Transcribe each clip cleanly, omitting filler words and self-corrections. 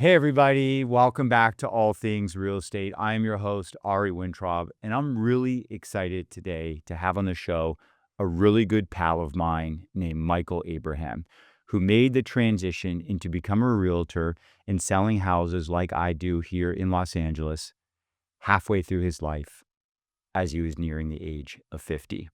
Hey, everybody. Welcome back to All Things Real Estate. I am your host, Ari Wintraub, and I'm really excited today to have on the show a really good pal of mine named Michael Abraham, who made the transition into becoming a realtor and selling houses like I do here in Los Angeles halfway through his life as he was nearing the age of 50.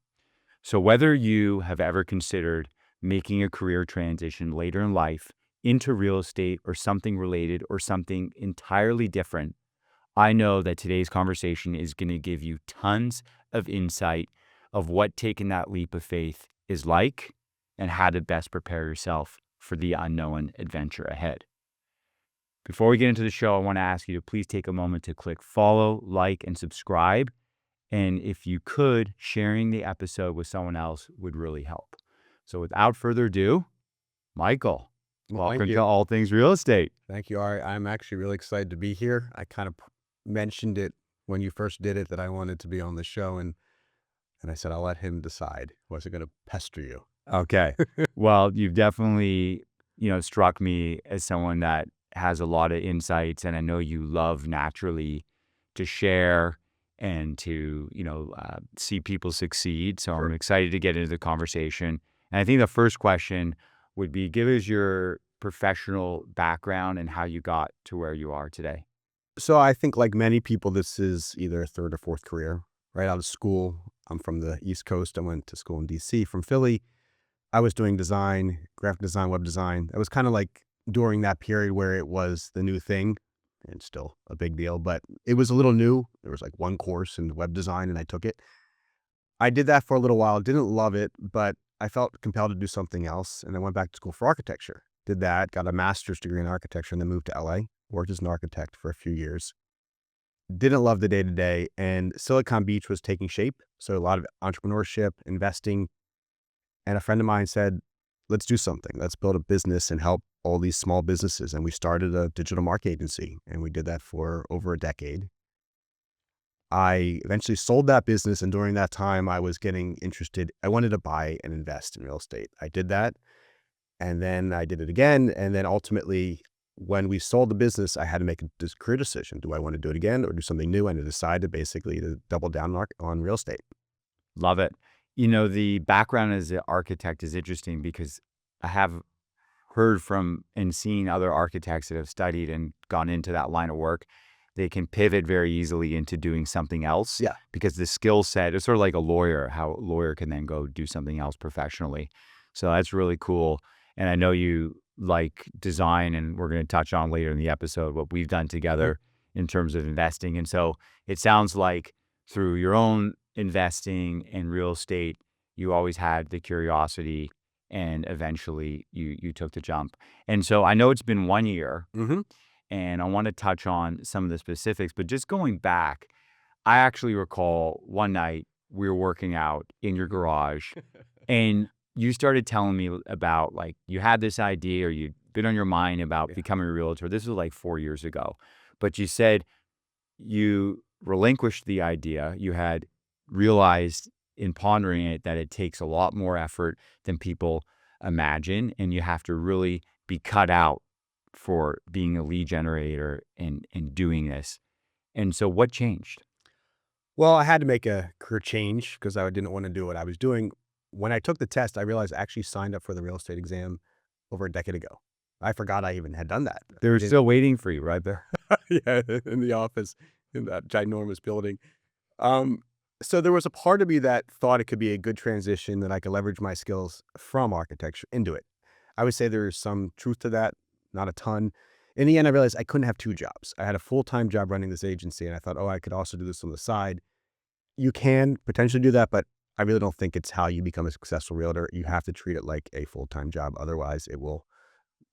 So whether you have ever considered making a career transition later in life into real estate or something related or something entirely different, I know that today's conversation is going to give you tons of insight of what taking that leap of faith is like and how to best prepare yourself for the unknown adventure ahead. Before we get into the show, I want to ask you to please take a moment to click follow, like, and subscribe. And if you could, sharing the episode with someone else would really help. So without further ado, Michael, Well, thank welcome to you. All Things Real Estate. Thank you, Ari. I'm actually really excited to be here. I kind of mentioned it when you first did it that I wanted to be on the show, and I said I'll let him decide. I wasn't going to pester you. Okay. Well, you've definitely, struck me as someone that has a lot of insights, and I know you love naturally to share and to, see people succeed. So Sure. I'm excited to get into the conversation. And I think the first question would be, give us your professional background and how you got to where you are today. So I think like many people, this is either a third or fourth career. Right out of school, I'm from the East Coast. I went to school in DC. From Philly, I was doing design, graphic design, web design. It was kind of like during that period where it was the new thing and still a big deal, but it was a little new. There was like one course in web design and I took it. I did that for a little while, didn't love it, but I felt compelled to do something else, and I went back to school for architecture. Did that, got a master's degree in architecture, and then moved to LA, worked as an architect for a few years. Didn't love the day-to-day, and Silicon Beach was taking shape, so a lot of entrepreneurship, investing, and a friend of mine said, "Let's do something. Let's build a business and help all these small businesses," and we started a digital marketing agency, and we did that for over a decade. I eventually sold that business, and during that time, I was getting interested. I wanted to buy and invest in real estate. I did that, and then I did it again, and then ultimately, when we sold the business, I had to make a career decision. Do I want to do it again or do something new? And I decided basically to double down on real estate. Love it. The background as an architect is interesting because I have heard from and seen other architects that have studied and gone into that line of work. They can pivot very easily into doing something else Yeah. because the skill set is sort of like a lawyer, how a lawyer can then go do something else professionally. So that's really cool. And I know you like design, and we're going to touch on later in the episode what we've done Mhm. together in terms of investing. And so it sounds like through your own investing in real estate, you always had the curiosity and eventually you took the jump. And so I know it's been 1 year Mm-hmm. and I want to touch on some of the specifics, but just going back, I actually recall one night we were working out in your garage and you started telling me about like you had this idea or you'd been on your mind about Yeah. becoming a realtor. This was like 4 years ago, but you said you relinquished the idea. You had realized in pondering it that it takes a lot more effort than people imagine, and you have to really be cut out for being a lead generator and doing this. And so what changed? Well, I had to make a career change because I didn't want to do what I was doing. When I took the test, I realized I actually signed up for the real estate exam over a decade ago. I forgot I even had done that. They're I didn't. still waiting for you right there. Yeah, in the office in that ginormous building. Um, so there was a part of me that thought it could be a good transition that I could leverage my skills from architecture into it. I would say there's some truth to that, not a ton. In the end, I realized I couldn't have two jobs. I had a full-time job running this agency, and I thought, oh, I could also do this on the side. You can potentially do that, but I really don't think it's how you become a successful realtor. You have to treat it like a full-time job. Otherwise, it will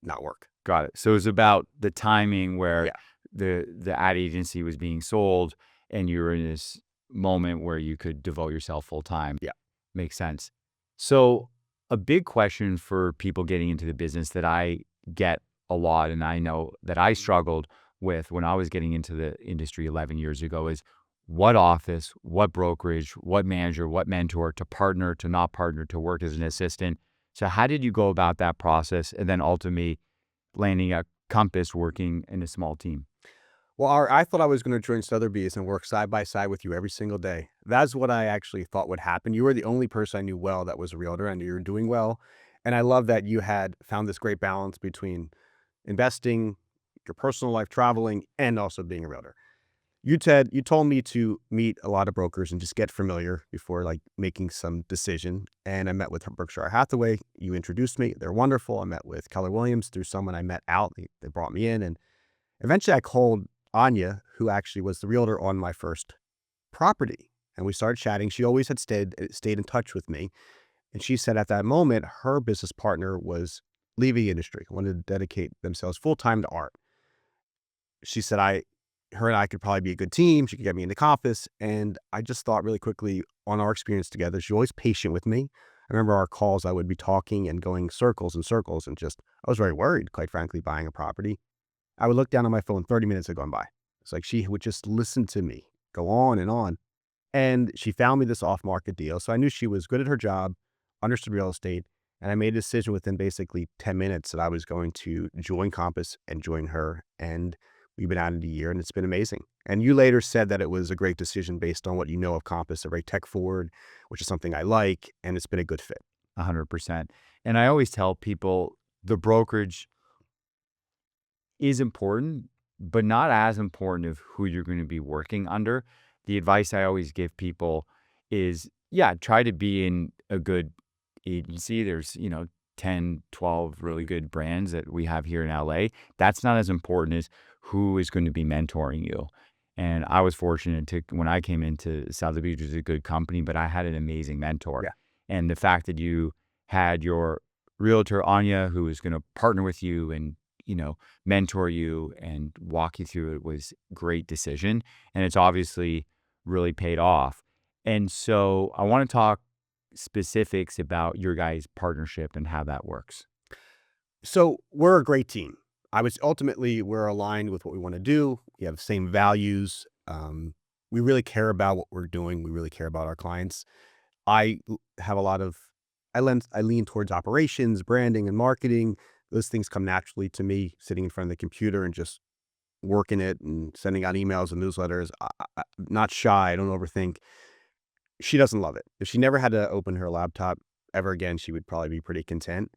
not work. Got it. So it's about the timing where Yeah. the ad agency was being sold and you were in this moment where you could devote yourself full time. Yeah. Makes sense. So a big question for people getting into the business that I get a lot, and I know that I struggled with when I was getting into the industry 11 years ago is what office, what brokerage, what manager, what mentor to partner, to not partner, to work as an assistant. So how did you go about that process and then ultimately landing a Compass working in a small team? Well, I thought I was going to join Sotheby's and work side by side with you every single day. That's what I actually thought would happen. You were the only person I knew well that was a realtor. I knew you were doing well. And I love that you had found this great balance between investing, your personal life, traveling, and also being a realtor. You told me to meet a lot of brokers and just get familiar before like making some decision. And I met with Berkshire Hathaway. You introduced me. They're wonderful. I met with Keller Williams through someone I met out. They brought me in, and eventually I called Anya, who actually was the realtor on my first property. And we started chatting. She always had stayed in touch with me. And she said at that moment, her business partner was leaving the industry, wanted to dedicate themselves full time to art. She said, her and I could probably be a good team. She could get me into Compass. And I just thought really quickly on our experience together. She was always patient with me. I remember our calls, I would be talking and going circles and circles, and just, I was very worried, quite frankly, buying a property. I would look down on my phone, 30 minutes had gone by. It's like she would just listen to me, go on and on. And she found me this off-market deal. So I knew she was good at her job, understood real estate, and I made a decision within basically 10 minutes that I was going to join Compass and join her. And we've been at it a year, and it's been amazing. And you later said that it was a great decision based on what you know of Compass. They're very tech forward, which is something I like, and it's been a good fit. 100%. And I always tell people the brokerage is important, but not as important of who you're going to be working under. The advice I always give people is, yeah, try to be in a good agency. There's, 10, 12 really good brands that we have here in LA. That's not as important as who is going to be mentoring you. And I was fortunate to, when I came into Sotheby's, which is a good company, but I had an amazing mentor. Yeah. And the fact that you had your realtor, Anya, who was going to partner with you and, mentor you and walk you through it was great decision. And it's obviously really paid off. And so I want to talk specifics about your guys' partnership and how that works. So we're a great team. We're aligned with what we want to do. We have the same values. We really care about what we're doing. We really care about our clients. I have a lot of, I lean towards operations, branding, and marketing. Those things come naturally to me, sitting in front of the computer and just working it and sending out emails and newsletters. I'm not shy. I don't overthink. She doesn't love it. If she never had to open her laptop ever again, she would probably be pretty content.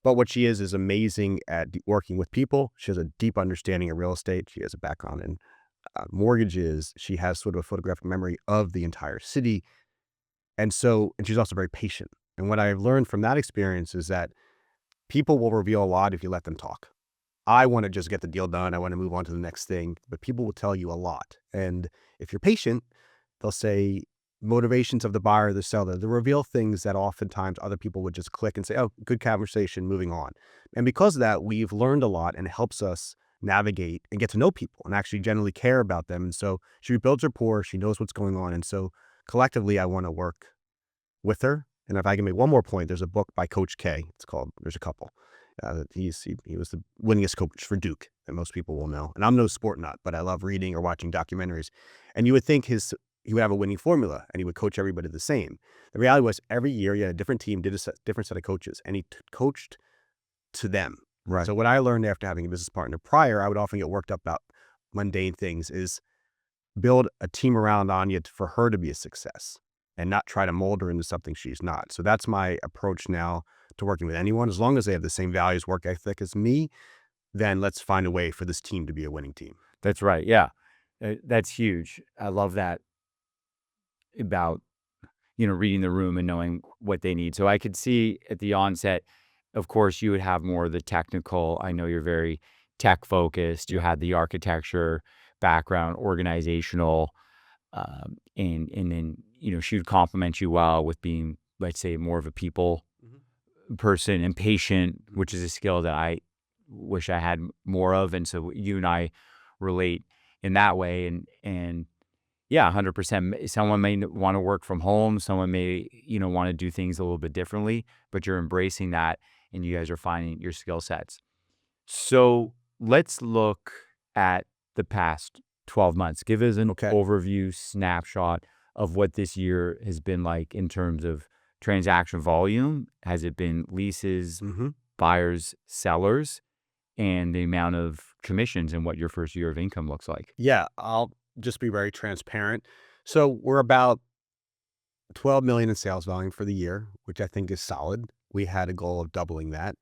But what she is amazing at working with people. She has a deep understanding of real estate. She has a background in mortgages. She has sort of a photographic memory of the entire city. And she's also very patient. And what I've learned from that experience is that people will reveal a lot if you let them talk. I want to just get the deal done. I want to move on to the next thing, but people will tell you a lot. And if you're patient, they'll say motivations of the buyer, the seller. They'll reveal things that oftentimes other people would just click and say, oh, good conversation, moving on. And because of that, we've learned a lot, and it helps us navigate and get to know people and actually generally care about them. And so she builds rapport. She knows what's going on. And so collectively, I want to work with her. And if I can make one more point, there's a book by Coach K. It's called, there's a couple. He was the winningest coach for Duke, that most people will know. And I'm no sport nut, but I love reading or watching documentaries. And you would think he would have a winning formula, and he would coach everybody the same. The reality was every year he had a different team, did a different set of coaches, and he coached to them. Right. So what I learned after having a business partner prior, I would often get worked up about mundane things, is build a team around Anya for her to be a success and not try to mold her into something she's not. So that's my approach now to working with anyone. As long as they have the same values, work ethic as me, then let's find a way for this team to be a winning team. That's right. Yeah. That's huge. I love that about, reading the room and knowing what they need. So I could see at the onset, of course, you would have more of the technical. I know you're very tech focused. You had the architecture background, organizational, and then, she would complement you well with being, let's say, more of a people person and patient, which is a skill that I wish I had more of. And so you and I relate in that way. And yeah, 100%. Someone may want to work from home. Someone may, want to do things a little bit differently, but you're embracing that and you guys are finding your skill sets. So let's look at the past 12 months. Give us an Okay. overview snapshot of what this year has been like in terms of transaction volume. Has it been leases, buyers, sellers? and the amount of commissions and what your first year of income looks like. Yeah, I'll just be very transparent. So we're about 12 million in sales volume for the year, which I think is solid. We had a goal of doubling that.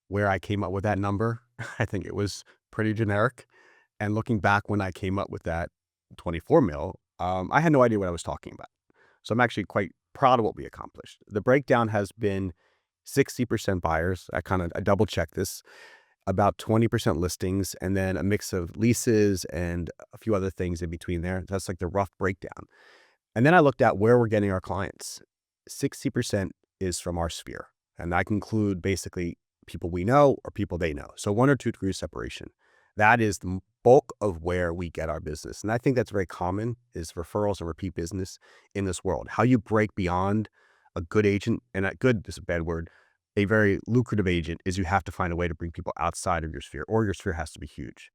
Where I came up with that number, I think it was pretty generic. And looking back when I came up with that 24 mil, I had no idea what I was talking about. So I'm actually quite proud of what we accomplished. The breakdown has been 60% buyers. I double checked this, about 20% listings, and then a mix of leases and a few other things in between there. That's like the rough breakdown. And then I looked at where we're getting our clients. 60% is from our sphere. And that can include basically people we know or people they know. So 1 or 2 degrees separation. That is the bulk of where we get our business. And I think that's very common is referrals and repeat business in this world. How you break beyond a good agent, and a good is a bad word, a very lucrative agent is you have to find a way to bring people outside of your sphere, or your sphere has to be huge.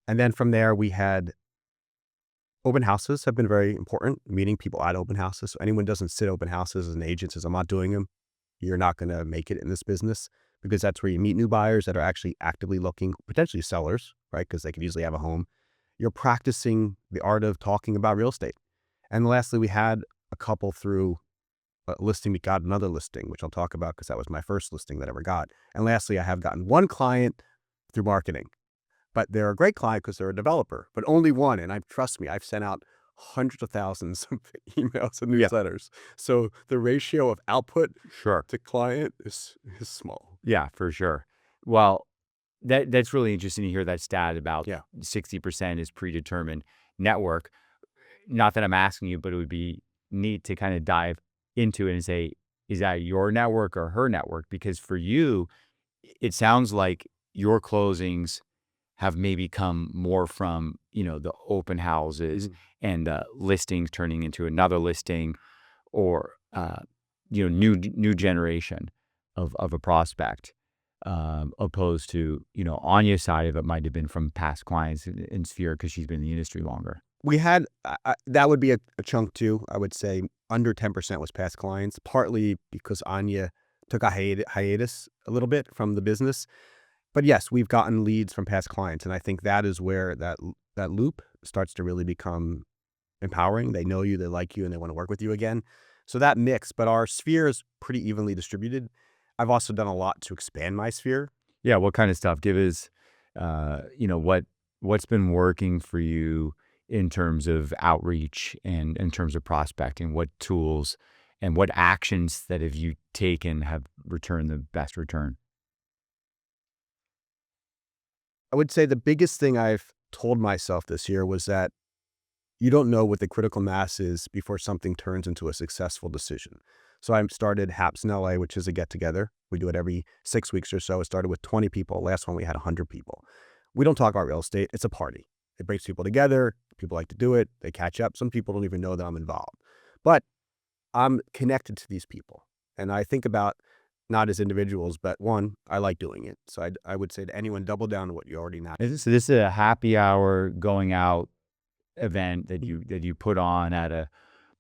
And then from there, we had open houses have been very important, meeting people at open houses. So anyone doesn't sit open houses as an agent says, I'm not doing them, you're not going to make it in this business, because that's where you meet new buyers that are actually actively looking, potentially sellers, right? Because they could easily have a home. You're practicing the art of talking about real estate. And lastly, we had a couple through a listing. We got another listing, which I'll talk about because that was my first listing that I ever got. And lastly, I have gotten one client through marketing. But they're a great client because they're a developer, but only one. And trust me, I've sent out hundreds of thousands of emails and Yeah, newsletters. So the ratio of output sure. to client is small. Yeah, for sure. Well, that's really interesting to hear that stat about Yeah. 60% is predetermined network. Not that I'm asking you, but it would be neat to kind of dive into it and say, is that your network or her network? Because for you, it sounds like your closings have maybe come more from, the open houses Mhm. and listings turning into another listing, or new generation of a prospect, opposed to, on your side of it might have been from past clients in Sphere because she's been in the industry longer. We had, that would be a chunk too. I would say under 10% was past clients, partly because Anya took a hiatus a little bit from the business. But yes, we've gotten leads from past clients. And I think that is where that loop starts to really become empowering. They know you, they like you, and they want to work with you again. So that mix, but our sphere is pretty evenly distributed. I've also done a lot to expand my sphere. Yeah, what kind of stuff? Give us, what's been working for you in terms of outreach and in terms of prospecting. What tools and what actions that have you taken have returned the best return? I would say the biggest thing I've told myself this year was that you don't know what the critical mass is before something turns into a successful decision. So I started Haps in LA, which is a get together. We do it every 6 weeks or so. It started with 20 people. Last one we had 100 people. We don't talk about real estate. It's a party. It brings people together. People like to do it. They catch up. Some people don't even know that I'm involved. But I'm connected to these people. And I think about not as individuals, but one, I like doing it. So I would say to anyone, double down on what you already know. This is a happy hour going out event that you put on at a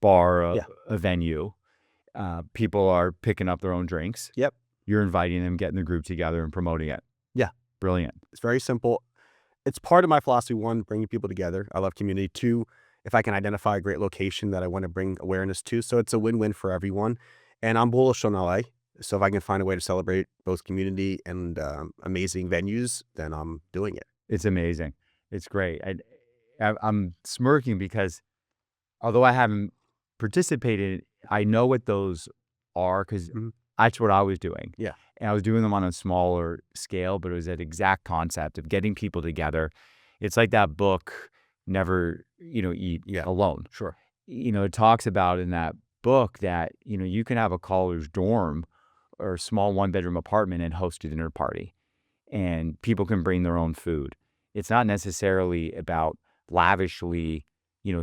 bar, Yeah. a venue. People are picking up their own drinks. Yep. You're inviting them, getting the group together, and promoting it. Yeah. Brilliant. It's very simple. It's part of my philosophy. One, bringing people together. I love community. Two, if I can identify a great location that I want to bring awareness to. So it's a win-win for everyone. And I'm bullish on LA. So if I can find a way to celebrate both community and amazing venues, then I'm doing it. It's amazing. It's great. I'm smirking because although I haven't participated, I know what those are because Mhm. that's what I was doing. Yeah. And I was doing them on a smaller scale, but it was that exact concept of getting people together. It's like that book, Never, Eat Yeah. Alone. Sure. It talks about in that book that, you can have a college dorm or a small one-bedroom apartment and host a dinner party, and people can bring their own food. It's not necessarily about lavishly,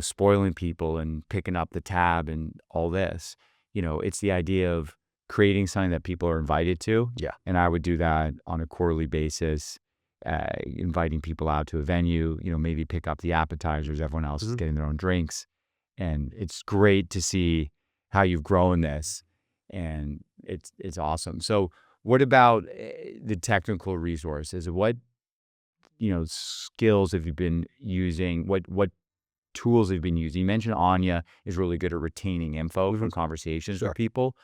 spoiling people and picking up the tab and all this. It's the idea of creating something that people are invited to. Yeah. And I would do that on a quarterly basis, inviting people out to a venue, maybe pick up the appetizers. Everyone else is Mhm. getting their own drinks. And it's great to see how you've grown this. And it's awesome. So What about the technical resources? What, skills have you been using? What tools have you been using? You mentioned Anya is really good at retaining info Mhm. from conversations with Sure. people.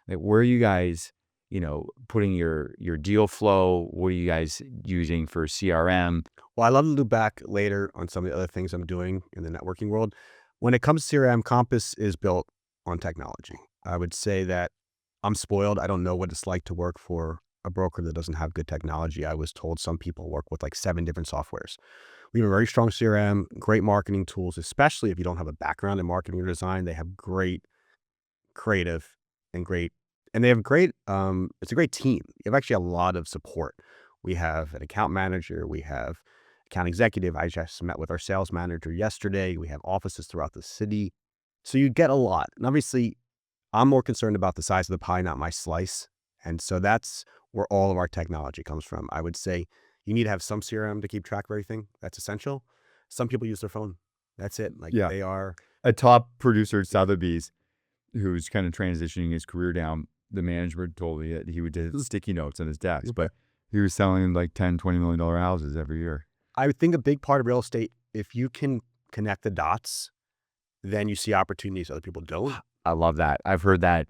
Like, where are you guys, putting your deal flow? What are you guys using for CRM? Well, I love to look back later on some of the other things I'm doing in the networking world. When it comes to CRM, Compass is built on technology. I would say that I'm spoiled. I don't know what it's like to work for a broker that doesn't have good technology. I was told some people work with like 7 different softwares. We have a very strong CRM, great marketing tools, especially if you don't have a background in marketing or design. They have great creative and great and they have great it's a great team. You have actually a lot of support. We have an account manager, we have account executive. I just met with our sales manager yesterday. We have offices throughout the city. So you get a lot. And obviously, I'm more concerned about the size of the pie, not my slice. And so that's where all of our technology comes from. I would say you need to have some CRM to keep track of everything. That's essential. Some people use their phone. That's it. Like Yeah. they are, A top producer at Sotheby's who's kind of transitioning his career down, the management told me that he would do sticky notes on his desk, okay. but he was selling like $10-20 million houses every year. I would think a big part of real estate, if you can connect the dots, then you see opportunities other people don't. I love that. I've heard that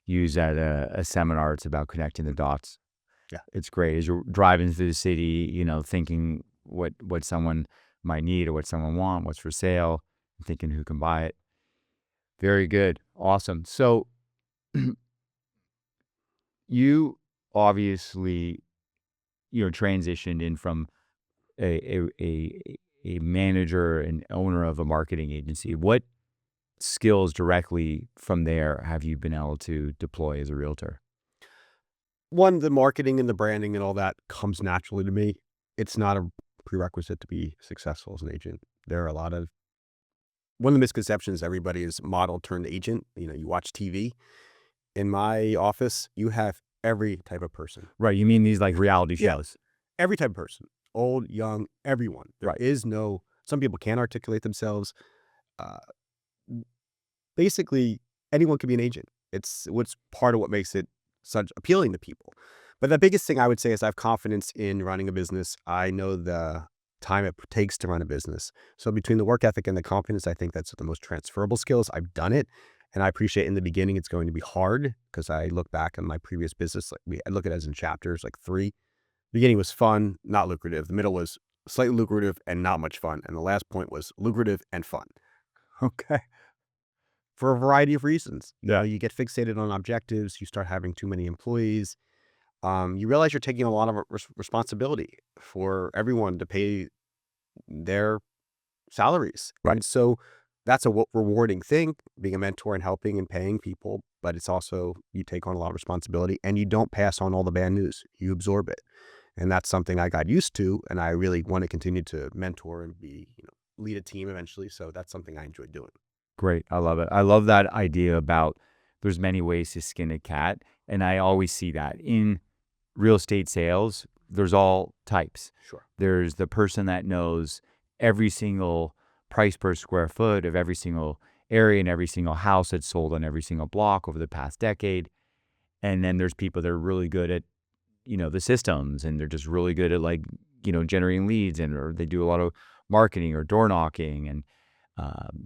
used at a seminar. It's about connecting the dots. Yeah. It's great as you're driving through the city, thinking what someone might need or what someone want, what's for sale, thinking who can buy it. Very good. Awesome. So you obviously, transitioned in from a manager and owner of a marketing agency. What skills directly from there have you been able to deploy as a realtor? One, the marketing and the branding and all that comes naturally to me. It's not a prerequisite to be successful as an agent. There are a lot of one of the misconceptions everybody is model turned agent. You watch TV. In my office, you have every type of person. Right. You mean these like reality Yeah, shows? every type of person. Old, young, everyone. There Right. is no some people can't articulate themselves. Uh, Basically, anyone can be an agent. It's what's part of what makes it such appealing to people. But the biggest thing I would say is I have confidence in running a business. I know the time it takes to run a business. So between the work ethic and the confidence, I think that's the most transferable skills. I've done it. And I appreciate in the beginning it's going to be hard because I look back on my previous business. I look at it as in chapters, like 3. The beginning was fun, not lucrative. The middle was slightly lucrative and not much fun. And the last point was lucrative and fun Okay. for a variety of reasons. Yeah. You get fixated on objectives, you start having too many employees. You realize you're taking a lot of responsibility for everyone to pay their salaries. Right. And so that's a rewarding thing, being a mentor and helping and paying people. But it's also, you take on a lot of responsibility and you don't pass on all the bad news. You absorb it. And that's something I got used to. And I really want to continue to mentor and lead a team eventually. So that's something I enjoy doing. Great. I love it. I love that idea about there's many ways to skin a cat. And I always see that in real estate sales, there's all types. Sure. There's the person that knows every single price per square foot of every single area and every single house that's sold on every single block over the past decade. And then there's people that are really good at, the systems, and they're just really good at like, generating leads, and or they do a lot of marketing or door knocking, and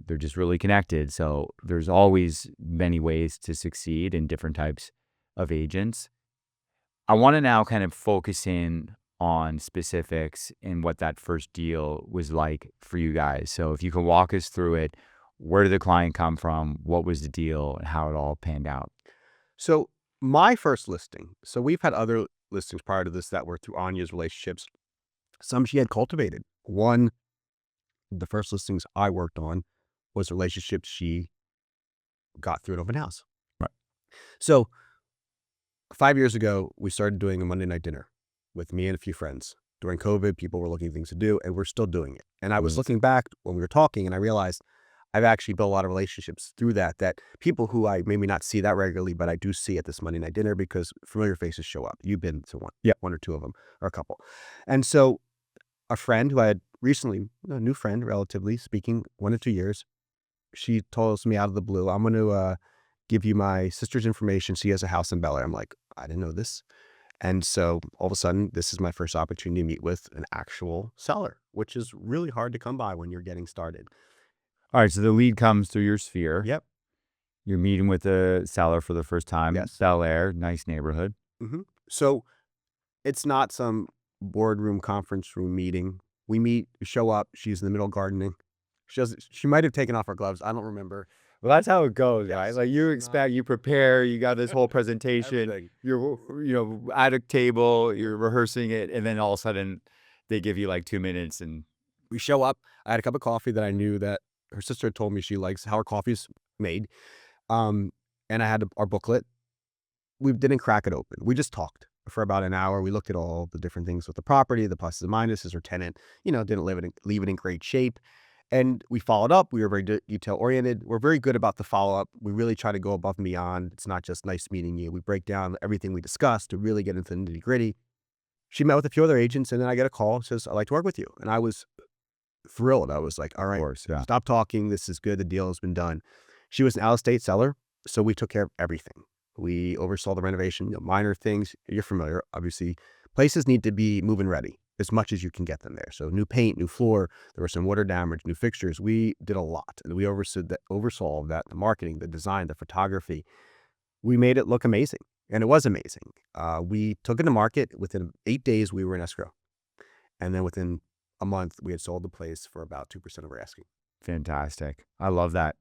they're just really connected. So there's always many ways to succeed in different types of agents. I want to now kind of focus in on specifics and what that first deal was like for you guys. So if you can walk us through it, where did the client come from? What was the deal and how it all panned out? So my first listing, so we've had other listings prior to this that were through Anya's relationships. Some she had cultivated. One, the first listings I worked on was relationships she got through an open house. Right. So 5 years ago, we started doing a Monday night dinner with me and a few friends. During COVID, people were looking for things to do, and we're still doing it. And I was looking back when we were talking, and I realized I've actually built a lot of relationships through that people who I maybe not see that regularly, but I do see at this Monday night dinner because familiar faces show up. You've been to one, Yeah. one or two of them, or a couple. And so a friend who I had recently, a new friend, relatively speaking, 1 or 2 years, she told me out of the blue, I'm going to give you my sister's information. She has a house in Bel Air. I'm like, I didn't know this. And so all of a sudden, this is my first opportunity to meet with an actual seller, which is really hard to come by when you're getting started. All right, so the lead comes through your sphere. Yep. You're meeting with the seller for the first time. Yes. Bel Air, nice neighborhood. So it's not some boardroom conference room meeting. We meet, we show up. She's in the middle gardening. She might have taken off her gloves. I don't remember. Well, that's how it goes, right? Yes. Like you Not expect, you prepare, you got this whole presentation, everything. you're, at a table, you're rehearsing it, and then all of a sudden they give you like 2 minutes and We show up. I had a cup of coffee that I knew that her sister had told me she likes how her coffee's made. Um, and I had our booklet. We didn't crack it open. We just talked for about an hour. We looked at all the different things with the property, the pluses and minuses. Her tenant, didn't leave it in great shape. And we followed up. We were very detail oriented. We're very good about the follow up. We really try to go above and beyond. It's not just nice meeting you. We break down everything we discussed to really get into the nitty gritty. She met with a few other agents, and then I get a call. Says, "I'd like to work with you." And I was thrilled. I was like, "All of right, course, yeah. stop talking. This is good. The deal has been done." She was an out of state seller, so we took care of everything. We oversaw the renovation, minor things. You're familiar, obviously. Places need to be move-in ready as much as you can get them there. So new paint, new floor. There was some water damage, new fixtures. We did a lot, and we oversaw all of that. The marketing, the design, the photography. We made it look amazing, and it was amazing. We took it to market. Within 8 days. We were in escrow, and then within a month, we had sold the place for about 2% of our asking. Fantastic. I love that.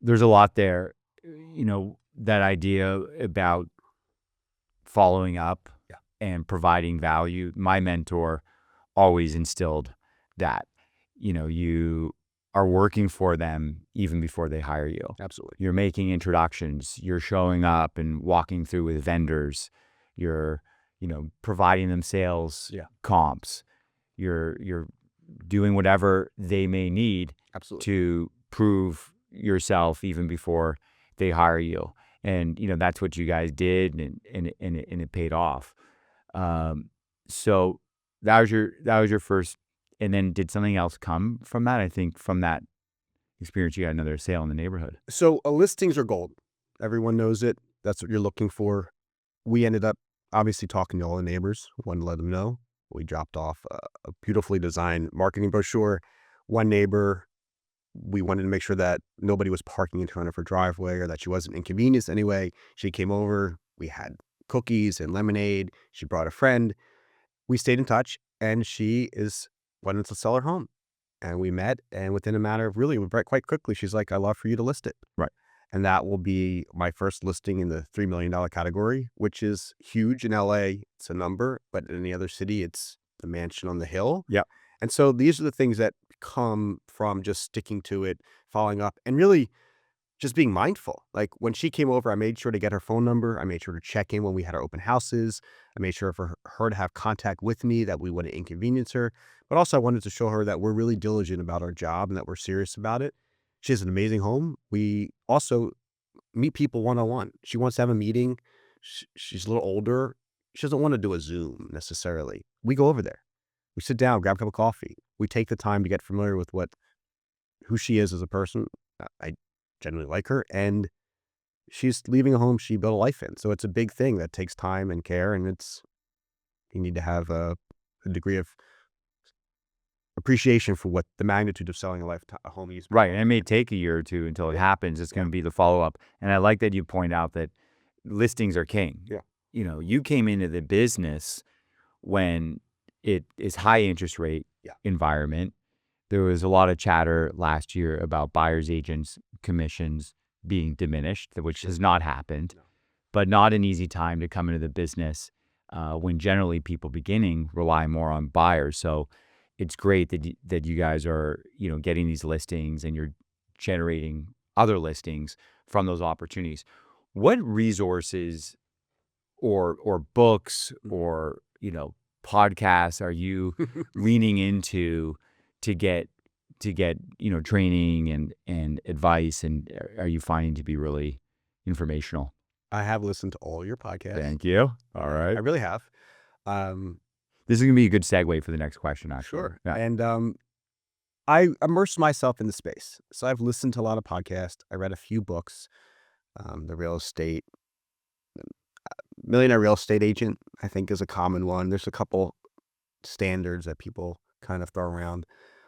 There's a lot there, that idea about following up Yeah. and providing value. My mentor always instilled that, you are working for them even before they hire you. Absolutely. You're making introductions, you're showing up and walking through with vendors, you're, providing them sales Yeah. comps. You're doing whatever they may need Absolutely. to prove yourself even before they hire you. And, that's what you guys did, and it paid off. So that was your first, and then did something else come from that? I think from that experience, you got another sale in the neighborhood. So listings are gold. Everyone knows it. That's what you're looking for. We ended up obviously talking to all the neighbors, wanted to let them know. We dropped off a beautifully designed marketing brochure. One neighbor, we wanted to make sure that nobody was parking in front of her driveway or that she wasn't inconvenienced anyway. She came over. We had cookies and lemonade. She brought a friend. We stayed in touch, and she wanted to sell her home. And we met, and within a matter of quite quickly, she's like, "I'd love for you to list it." Right. And that will be my first listing in the $3 million category, which is huge in LA. It's a number, but in any other city, it's a mansion on the hill. Yep. And so these are the things that come from just sticking to it, following up, and really just being mindful. Like when she came over, I made sure to get her phone number. I made sure to check in when we had our open houses. I made sure for her to have contact with me, that we wouldn't inconvenience her. But also I wanted to show her that we're really diligent about our job and that we're serious about it. She has an amazing home. We also meet people one-on-one. She wants to have a meeting. She's a little older. She doesn't want to do a Zoom necessarily. We go over there. We sit down, grab a cup of coffee. We take the time to get familiar with who she is as a person. I genuinely like her, and she's leaving a home she built a life in. So it's a big thing that takes time and care, and you need to have a degree of appreciation for what the magnitude of selling a home is. Right. And it may take a year or two until it happens. It's going to be the follow up. And I like that you point out that listings are king. Yeah. You came into the business when it is high interest rate environment. There was a lot of chatter last year about buyers agents commissions being diminished, which has not happened, but not an easy time to come into the business when generally people beginning rely more on buyers. So it's great that you guys are, getting these listings and you're generating other listings from those opportunities. What resources or books or, podcasts are you leaning into to get training and advice, and are you finding to be really informational? I have listened to all your podcasts. Thank you. All right. I really have. This is going to be a good segue for the next question, actually. Sure. Yeah. And I immersed myself in the space. So I've listened to a lot of podcasts. I read a few books, the real estate millionaire real estate agent, I think, is a common one. There's a couple standards that people kind of throw around.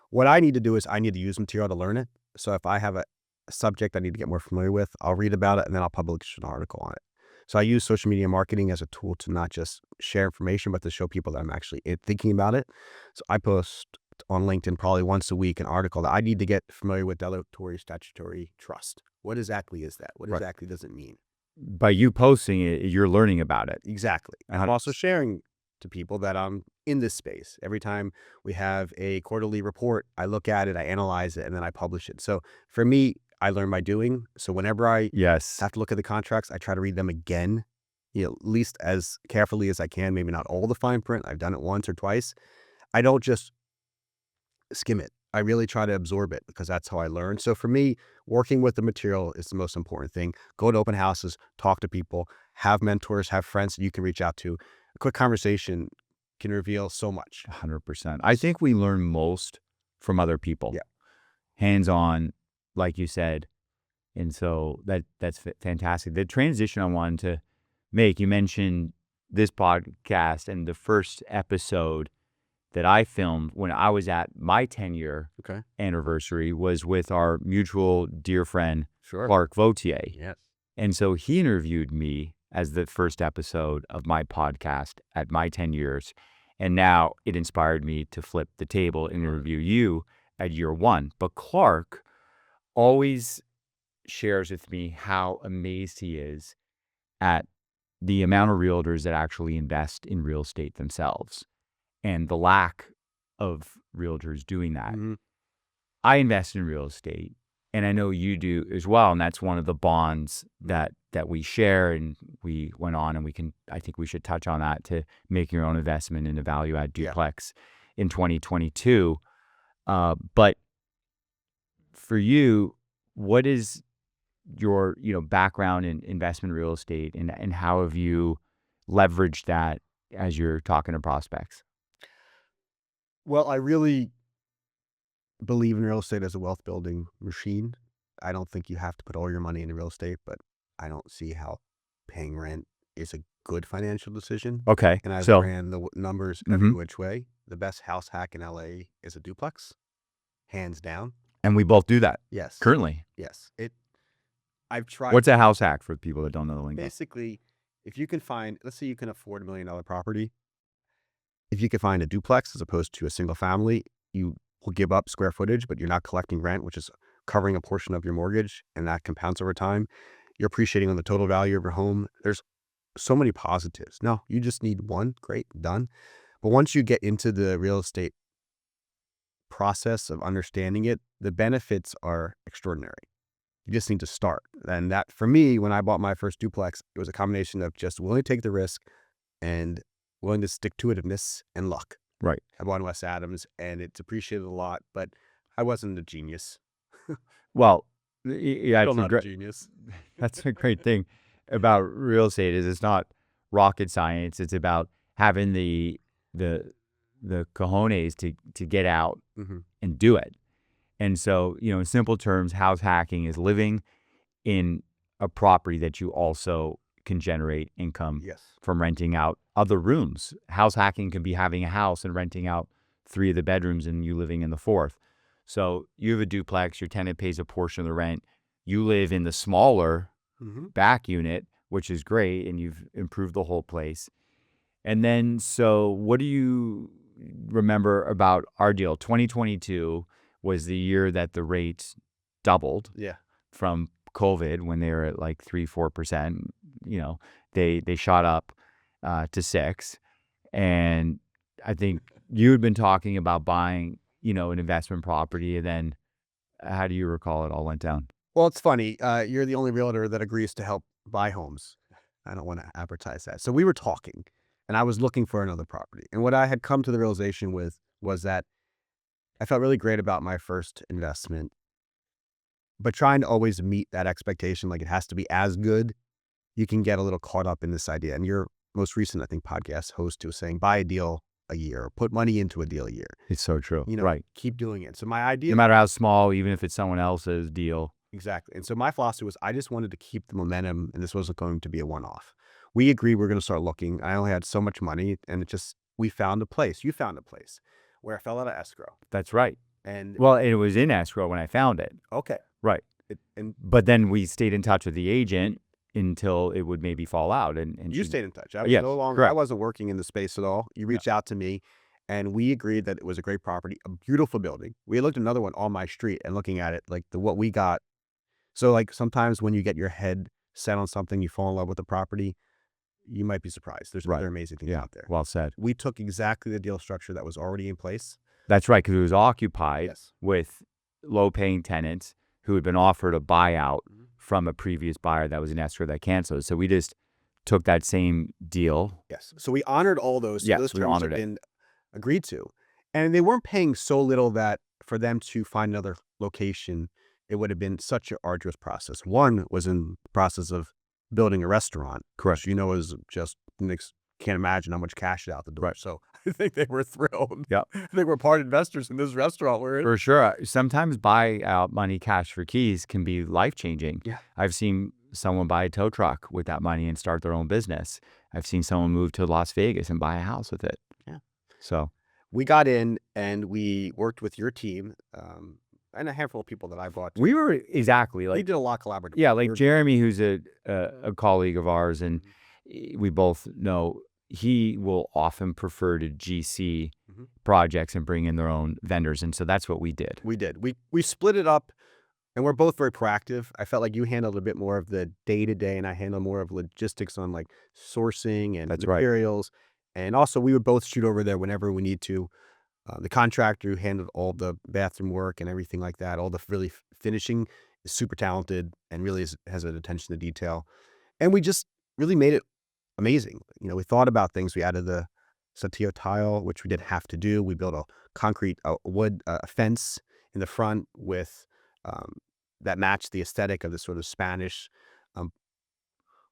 What I need to do is I need to use material to learn it. So if I have a subject I need to get more familiar with, I'll read about it and then I'll publish an article on it. So I use social media marketing as a tool to not just share information, but to show people that I'm actually thinking about it. So I post on LinkedIn probably once a week an article that I need to get familiar with deletory statutory trust. What exactly is that? What Right. exactly does it mean? By you posting it, you're learning about it. Exactly. And I'm also sharing to people that I'm in this space. Every time we have a quarterly report, I look at it, I analyze it, and then I publish it. So for me, I learn by doing. So whenever I Yes. have to look at the contracts, I try to read them again, at least as carefully as I can, maybe not all the fine print. I've done it once or twice. I don't just skim it. I really try to absorb it because that's how I learn. So for me, working with the material is the most important thing. Go to open houses, talk to people, have mentors, have friends that you can reach out to. A quick conversation can reveal so much. 100%. I think we learn most from other people. Yeah. Hands-on, like you said. And so that's fantastic. The transition I wanted to make, you mentioned this podcast, and the first episode that I filmed when I was at my 10-year Okay. anniversary was with our mutual dear friend, Sure. Clark Vautier. Yes. And so he interviewed me as the first episode of my podcast at my 10 years. And now it inspired me to flip the table and interview you at year 1. But Clark always shares with me how amazed he is at the amount of realtors that actually invest in real estate themselves and the lack of realtors doing that. Mhm. I invest in real estate, and I know you do as well, and that's one of the bonds that we share, and we went on, and I think we should touch on that, to make your own investment in a value-add Yeah. duplex in 2022. But for you, what is your, background in investment real estate, and how have you leveraged that as you're talking to prospects? Well, I really believe in real estate as a wealth building machine. I don't think you have to put all your money into real estate, but I don't see how paying rent is a good financial decision. Okay. And I've So, ran the numbers every mhm. which way. The best house hack in LA is a duplex, hands down. And we both do that Yes. currently. Yes. I've tried. What's a house hack for people that don't know the lingo? Basically, if you can find, let's say you can afford $1 million property. If you can find a duplex as opposed to a single family, you will give up square footage, but you're not collecting rent, which is covering a portion of your mortgage, and that compounds over time. You're appreciating on the total value of your home. There's so many positives. No, you just need one. Great, done. But once you get into the real estate process of understanding it, the benefits are extraordinary. You just need to start. And that, for me, when I bought my first duplex, it was a combination of just willing to take the risk and willing to stick to itiveness and luck. Right. I bought in West Adams, and it's appreciated a lot, but I wasn't a genius. Well, yeah, Still it's a not a great, genius. that's a great thing about real estate is it's not rocket science. It's about having the cojones to get out Mm-hmm. and do it. And so, in simple terms, house hacking is living in a property that you also can generate income Yes. from renting out other rooms. House hacking can be having a house and renting out 3 of the bedrooms and you living in the 4th. So you have a duplex, your tenant pays a portion of the rent. You live in the smaller Mm-hmm. back unit, which is great, and you've improved the whole place. And then, so what do you remember about our deal? 2022 was the year that the rates doubled Yeah. from COVID when they were at like 3-4%. They shot up to 6. And I think you had been talking about buying, an investment property. And then how do you recall it all went down? Well, it's funny. You're the only realtor that agrees to help buy homes. I don't want to advertise that. So we were talking, and I was looking for another property. And what I had come to the realization with was that I felt really great about my first investment, but trying to always meet that expectation, like it has to be as good, you can get a little caught up in this idea. And your most recent, I think, podcast host was saying, buy a deal a year, put money into a deal a year. It's so true. Right. Keep doing it. So my idea, No matter how small, even if it's someone else's deal. exactly. And so my philosophy was I just wanted to keep the momentum, and this wasn't going to be a one-off. we agreed we are going to start looking. I only had so much money, and we found a place. You found a place where I fell out of escrow. That's right. And Well, it was in escrow when I found it. okay. Right. And But then we stayed in touch with the agent until it would maybe fall out. And you she, stayed in touch. I was yes, no longer, I correct. wasn't working in the space at all. You reached out to me, and we agreed that it was a great property, a beautiful building. We looked at another one on my street and looking at it, like what we got. So like sometimes when you get your head set on something, you fall in love with the property, you might be surprised. There's Right. other amazing things Yeah. out there. Well said. We took exactly the deal structure that was already in place. That's right. Because it was occupied Yes. with low paying tenants who had been offered a buyout Mhm. from a previous buyer that was in escrow that canceled. So we just took that same deal. Yes. So we honored all those. So Yes, those we terms honored have it. been agreed to. And they weren't paying so little that for them to find another location, it would have been such an arduous process. One was in the process of building a restaurant. Correct. Which, is just, can't imagine how much cash is out the door. Right. So I think they were thrilled. Yep. I think we're part investors in this restaurant we're in. For sure. Sometimes buyout money, cash for keys, can be life changing. Yeah. I've seen someone buy a tow truck with that money and start their own business. I've seen someone move to Las Vegas and buy a house with it. Yeah. So We got in and we worked with your team and a handful of people that I bought. we were exactly We like, did a lot collaboratively. yeah, We like were- Jeremy, who's a colleague of ours, and we both know he will often prefer to GC Mhm. projects and bring in their own vendors. And so that's what we did. We did. We split it up, and we're both very proactive. I felt like you handled a bit more of the day-to-day, and I handled more of logistics on, like, sourcing and That's right. materials. And also, we would both shoot over there whenever we need to. The contractor who handled all the bathroom work and everything like that, all the really finishing, is super talented and really has an attention to detail. And we just really made it amazing. We thought about things. We added the Satio tile, which we didn't have to do. We built a concrete wood fence in the front with that matched the aesthetic of the sort of Spanish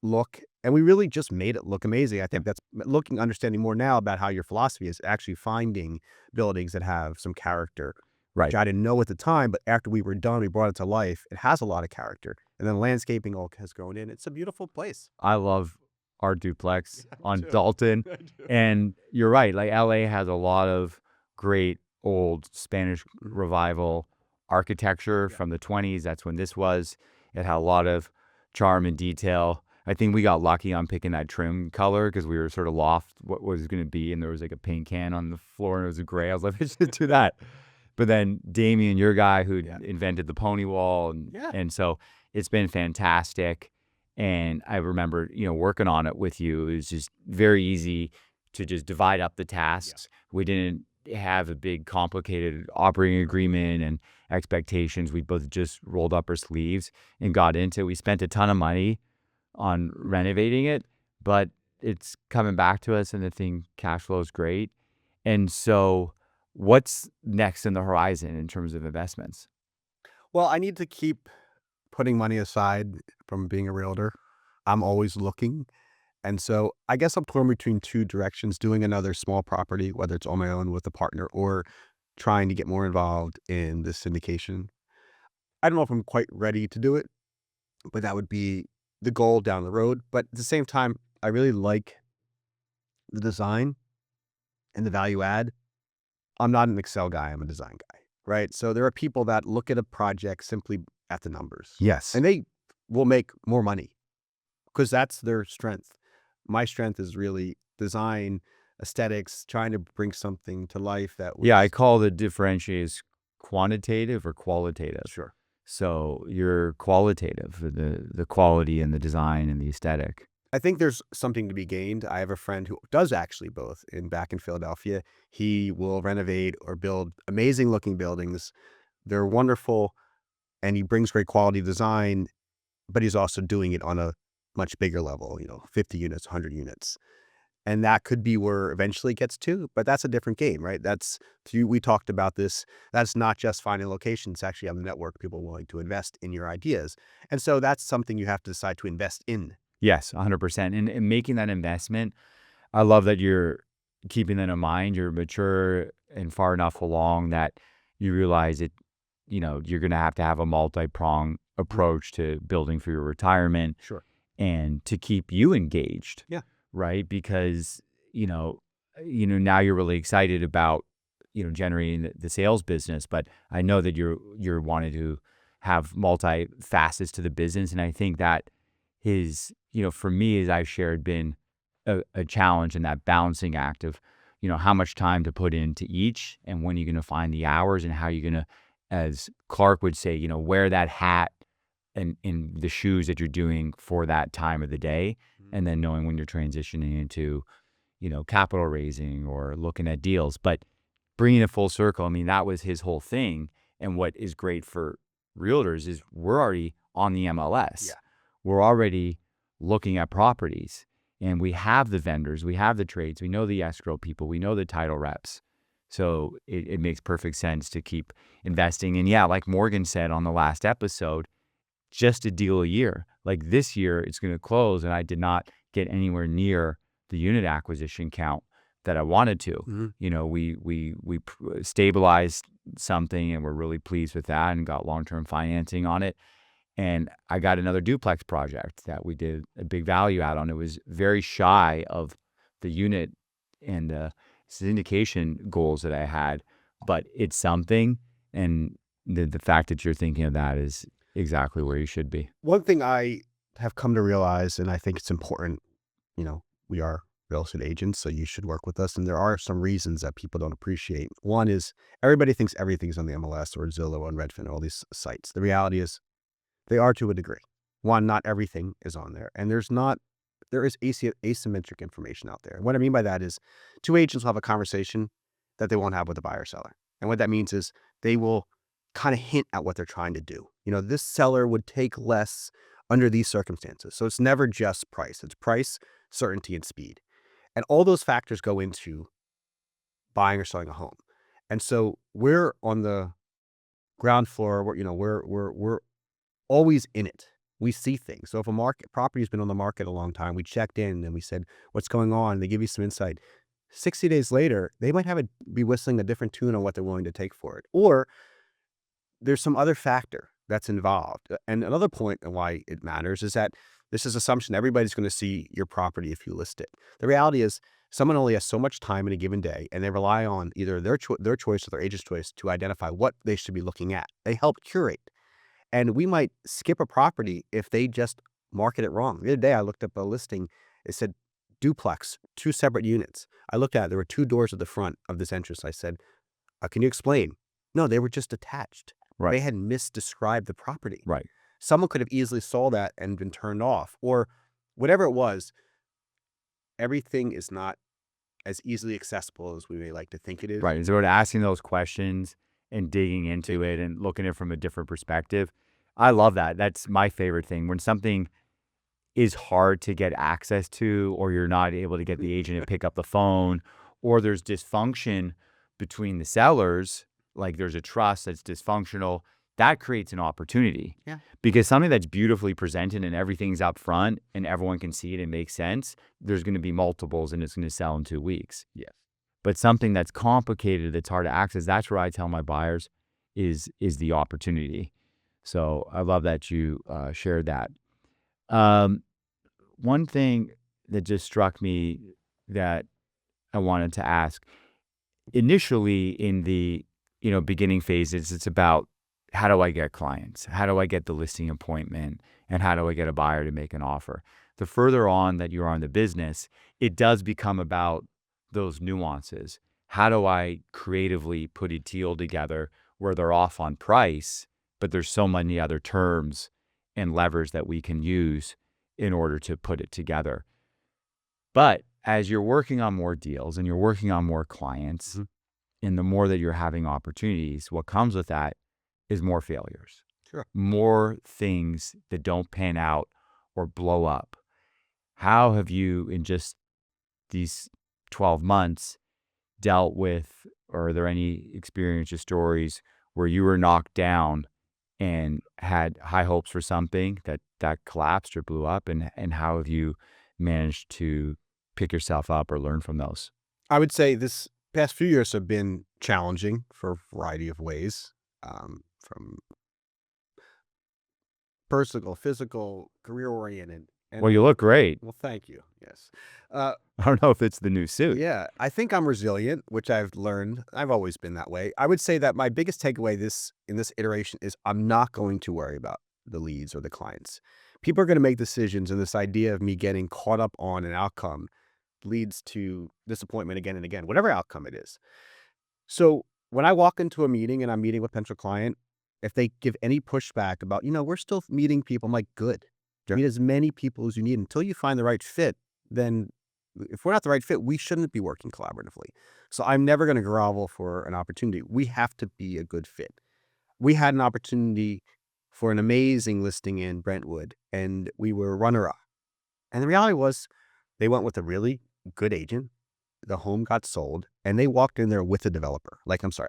look. And we really just made it look amazing. I think that's understanding more now about how your philosophy is actually finding buildings that have some character. Right. Which I didn't know at the time, but after we were done, we brought it to life. It has a lot of character. And then landscaping all has grown in. It's a beautiful place. I love our duplex on too. Dalton. And you're right. Like LA has a lot of great old Spanish revival architecture from the 20s. That's when this was. It had a lot of charm and detail. I think we got lucky on picking that trim color because we were sort of loft what was going to be. And there was like a paint can on the floor and it was a gray. I was like, let's just do that. But then Damien, your guy who invented the pony wall. And so it's been fantastic. And I remember, working on it with you. It was just very easy to just divide up the tasks. We didn't have a big complicated operating agreement and expectations. We both just rolled up our sleeves and got into it. We spent a ton of money on renovating it, but it's coming back to us and the thing, cash flow is great. And so what's next in the horizon in terms of investments? Well, I need to keep putting money aside from being a realtor. I'm always looking. And so I guess I'm torn between two directions, doing another small property, whether it's on my own with a partner or trying to get more involved in the syndication. I don't know if I'm quite ready to do it, but that would be the goal down the road. But at the same time, I really like the design and the value add. I'm not an Excel guy. I'm a design guy, right? So there are people that look at a project simply at the numbers. Yes. And they will make more money because that's their strength. My strength is really design, aesthetics, trying to bring something to life that was, I call the differentiators quantitative or qualitative. Sure. So you're qualitative, the quality and the design and the aesthetic. I think there's something to be gained. I have a friend who does actually both back in Philadelphia. He will renovate or build amazing looking buildings. They're wonderful and he brings great quality design, but he's also doing it on a much bigger level, 50 units, 100 units. And that could be where eventually it gets to, but that's a different game, right? We talked about this. That's not just finding locations, actually having a network, people willing to invest in your ideas. And so that's something you have to decide to invest in. Yes, 100%. And making that investment, I love that you're keeping that in mind. You're mature and far enough along that you realize it, you're going to have a multi-pronged approach to building for your retirement. Sure. and to keep you engaged, Yeah. right? Because, now you're really excited about, generating the sales business, but I know that you're wanting to have multi facets to the business. And I think that for me, as I've shared, been a challenge in that balancing act of, how much time to put into each and when you're going to find the hours and how you're going to, as Clark would say, wear that hat and in the shoes that you're doing for that time of the day. And then knowing when you're transitioning into, capital raising or looking at deals. But bringing it full circle, I mean, that was his whole thing. And what is great for realtors is we're already on the MLS. Yeah. We're already looking at properties and we have the vendors, we have the trades, we know the escrow people, we know the title reps. So it makes perfect sense to keep investing. And yeah, like Morgan said on the last episode, just a deal a year. Like this year, it's going to close, and I did not get anywhere near the unit acquisition count that I wanted to. We stabilized something, and we're really pleased with that, and got long-term financing on it. And I got another duplex project that we did a big value add on. It was very shy of the unit and the syndication goals that I had, but it's something. And the fact that you're thinking of that is exactly where you should be. One thing I have come to realize, and I think it's important, we are real estate agents, so you should work with us. And there are some reasons that people don't appreciate. One is everybody thinks everything's on the MLS or Zillow and Redfin, all these sites. The reality is they are to a degree. One, not everything is on there. And there is asymmetric information out there. What I mean by that is two agents will have a conversation that they won't have with the buyer seller. And what that means is they will kind of hint at what they're trying to do. This seller would take less under these circumstances. So it's never just price. It's price, certainty, and speed. And all those factors go into buying or selling a home. And so we're on the ground floor. We're always in it. We see things. So if a property has been on the market a long time, we checked in and we said, what's going on? They give you some insight. 60 days later, they might be whistling a different tune on what they're willing to take for it. Or there's some other factor that's involved. And another point and why it matters is that this is assumption everybody's going to see your property if you list it. The reality is someone only has so much time in a given day, and they rely on either their choice or their agent's choice to identify what they should be looking at. They help curate. And we might skip a property if they just market it wrong. The other day, I looked up a listing. It said duplex, 2 separate units. I looked at it. There were 2 doors at the front of this entrance. I said, can you explain? No, they were just attached. Right. They had misdescribed the property. Right. Someone could have easily saw that and been turned off, or whatever it was. Everything is not as easily accessible as we may like to think it is. Right. It's about asking those questions and digging into it and looking at it from a different perspective. I love that. That's my favorite thing. When something is hard to get access to, or you're not able to get the agent to pick up the phone, or there's dysfunction between the sellers, like there's a trust that's dysfunctional, that creates an opportunity. Yeah. Because something that's beautifully presented and everything's up front and everyone can see it and make sense, there's going to be multiples and it's going to sell in 2 weeks. Yes. But something that's complicated, that's hard to access, that's where I tell my buyers is the opportunity. So I love that you shared that. One thing that just struck me that I wanted to ask, initially in the beginning phases, it's about how do I get clients? How do I get the listing appointment? And how do I get a buyer to make an offer? The further on that you are in the business, it does become about those nuances. How do I creatively put a deal together where they're off on price, but there's so many other terms and levers that we can use in order to put it together? But as you're working on more deals and you're working on more clients, and the more that you're having opportunities, what comes with that is more failures. Sure. More things that don't pan out or blow up. How have you, in just these 12 months, dealt with, or are there any experience or stories where you were knocked down and had high hopes for something that collapsed or blew up? And how have you managed to pick yourself up or learn from those? I would say this past few years have been challenging for a variety of ways, from personal, physical, career-oriented. And Well, you look great. well, thank you. Yes. Uh, I don't know if it's the new suit. yeah, I think I'm resilient, which I've learned. I've always been that way. I would say that my biggest takeaway in this iteration is I'm not going to worry about the leads or the clients. People are going to make decisions, and this idea of me getting caught up on an outcome leads to disappointment again and again, whatever outcome it is. So when I walk into a meeting and I'm meeting with a potential client, if they give any pushback about, we're still meeting people, I'm like, good. Sure. Meet as many people as you need until you find the right fit. Then if we're not the right fit, we shouldn't be working collaboratively. So I'm never going to grovel for an opportunity. We have to be a good fit. We had an opportunity for an amazing listing in Brentwood, and we were runner up. And the reality was they went with a really good agent. The home got sold, and they walked in there with a developer.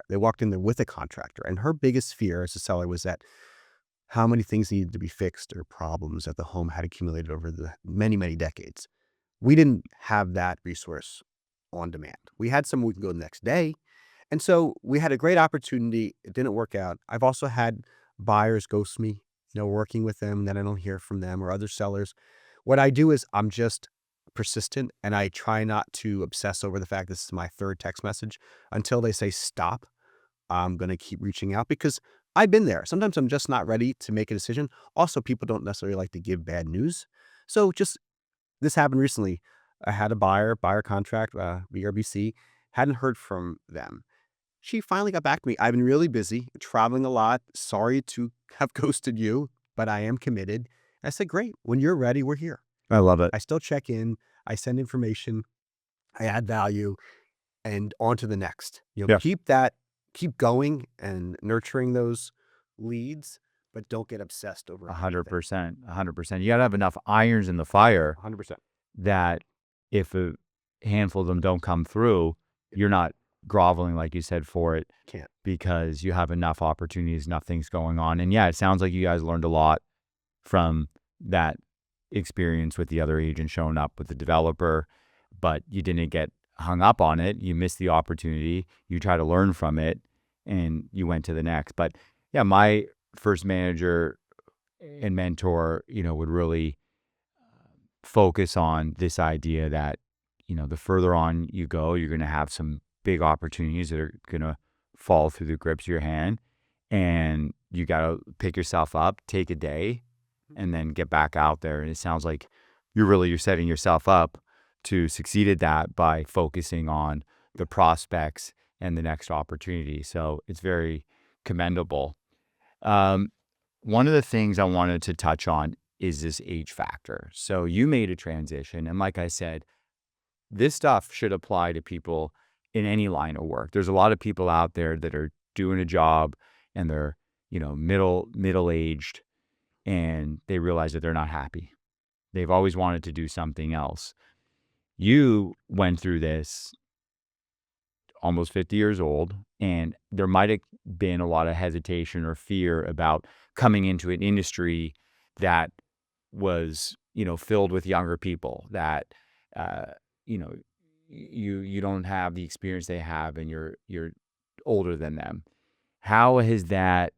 They walked in there with a contractor. And her biggest fear as a seller was that how many things needed to be fixed or problems that the home had accumulated over the many, many decades. We didn't have that resource on demand. We had someone we could go the next day. And so we had a great opportunity. It didn't work out. I've also had buyers ghost me, working with them, then I don't hear from them, or other sellers. What I do is I'm just persistent, and I try not to obsess over the fact this is my third text message until they say stop. I'm going to keep reaching out because I've been there. Sometimes I'm just not ready to make a decision. Also, people don't necessarily like to give bad news. So just this happened recently. I had a buyer contract, BRBC, hadn't heard from them. She finally got back to me. I've been really busy, traveling a lot. Sorry to have ghosted you, but I am committed. I said, great. When you're ready, we're here. I love it. I still check in. I send information. I add value, and on to the next. Yeah. Keep going and nurturing those leads, but don't get obsessed over anything. 100%. 100%. You got to have enough irons in the fire 100%. that if a handful of them don't come through, you're not groveling, like you said, for it Can't. because you have enough opportunities, nothing's going on. And yeah, it sounds like you guys learned a lot from that experience with the other agent showing up with the developer, but you didn't get hung up on it. You missed the opportunity. You try to learn from it and you went to the next. But yeah, my first manager and mentor, would really focus on this idea that, the further on you go, you're going to have some big opportunities that are going to fall through the grips of your hand. And you got to pick yourself up, take a day, and then get back out there. And it sounds like you're setting yourself up to succeed at that by focusing on the prospects and the next opportunity. So it's very commendable. One of the things I wanted to touch on is this age factor. So you made a transition. And like I said, this stuff should apply to people in any line of work. There's a lot of people out there that are doing a job and they're, middle-aged and they realize that they're not happy. They've always wanted to do something else. You went through this almost 50 years old, and there might have been a lot of hesitation or fear about coming into an industry that was, filled with younger people that, uh, you know, you don't have the experience they have, and you're older than them. How has that,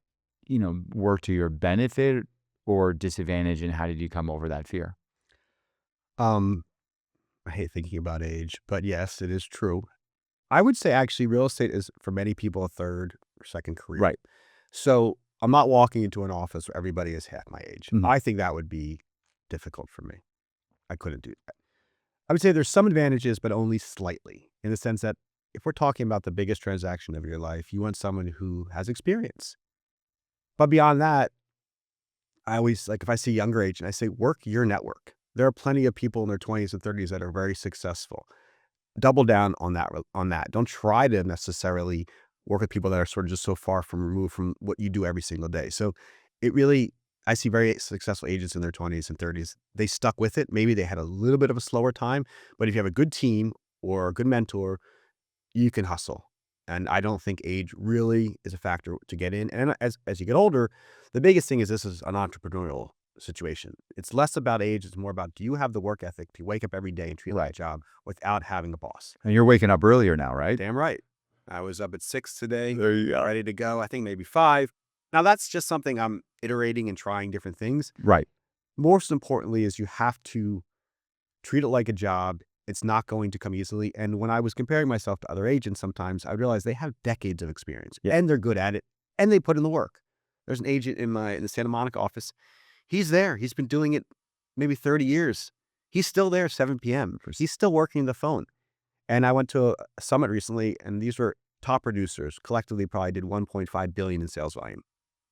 worked to your benefit or disadvantage, and how did you come over that fear? Um, I hate thinking about age, but yes, it is true. I would say actually real estate is for many people a third or second career. Right. So I'm not walking into an office where everybody is half my age. Mhm. I think that would be difficult for me. I couldn't do that. I would say there's some advantages, but only slightly, in the sense that if we're talking about the biggest transaction of your life, you want someone who has experience. But beyond that, I always like if I see younger age and I say, work your network. There are plenty of people in their 20s and 30s that are very successful. Double down on that. Don't try to necessarily work with people that are sort of just so far from removed from what you do every single day. So it really, I see very successful agents in their 20s and 30s. They stuck with it. Maybe they had a little bit of a slower time, but if you have a good team or a good mentor, you can hustle. And I don't think age really is a factor to get in. And as you get older, the biggest thing is this is an entrepreneurial situation. It's less about age. It's more about, do you have the work ethic to wake up every day and treat it like a job without having a boss? And you're waking up earlier now, right? Damn right. I was up at 6 today, There you go. ready to go. I think maybe 5. Now that's just something I'm iterating and trying different things. Right. most importantly is you have to treat it like a job. It's not going to come easily. And when I was comparing myself to other agents, sometimes I realized they have decades of experience Yeah. and they're good at it and they put in the work. There's an agent in the Santa Monica office. He's there. He's been doing it maybe 30 years. He's still there 7 p.m. He's still working the phone. And I went to a summit recently, and these were top producers. Collectively, probably did 1.5 billion in sales volume.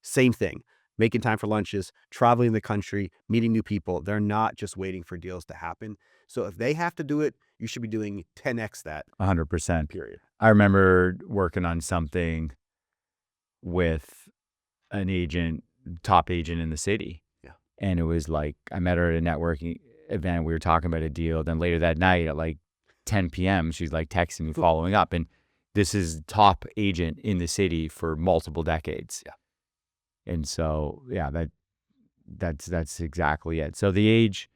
Same thing, making time for lunches, traveling the country, meeting new people. They're not just waiting for deals to happen. So if they have to do it, you should be doing 10x that, 100%. period. I remember working on something with an agent, top agent in the city. Yeah. And it was like, I met her at a networking event. We were talking about a deal. Then later that night at like 10 p.m., she's like texting me, following up. And this is top agent in the city for multiple decades. Yeah. And so, yeah, that's exactly it. So the age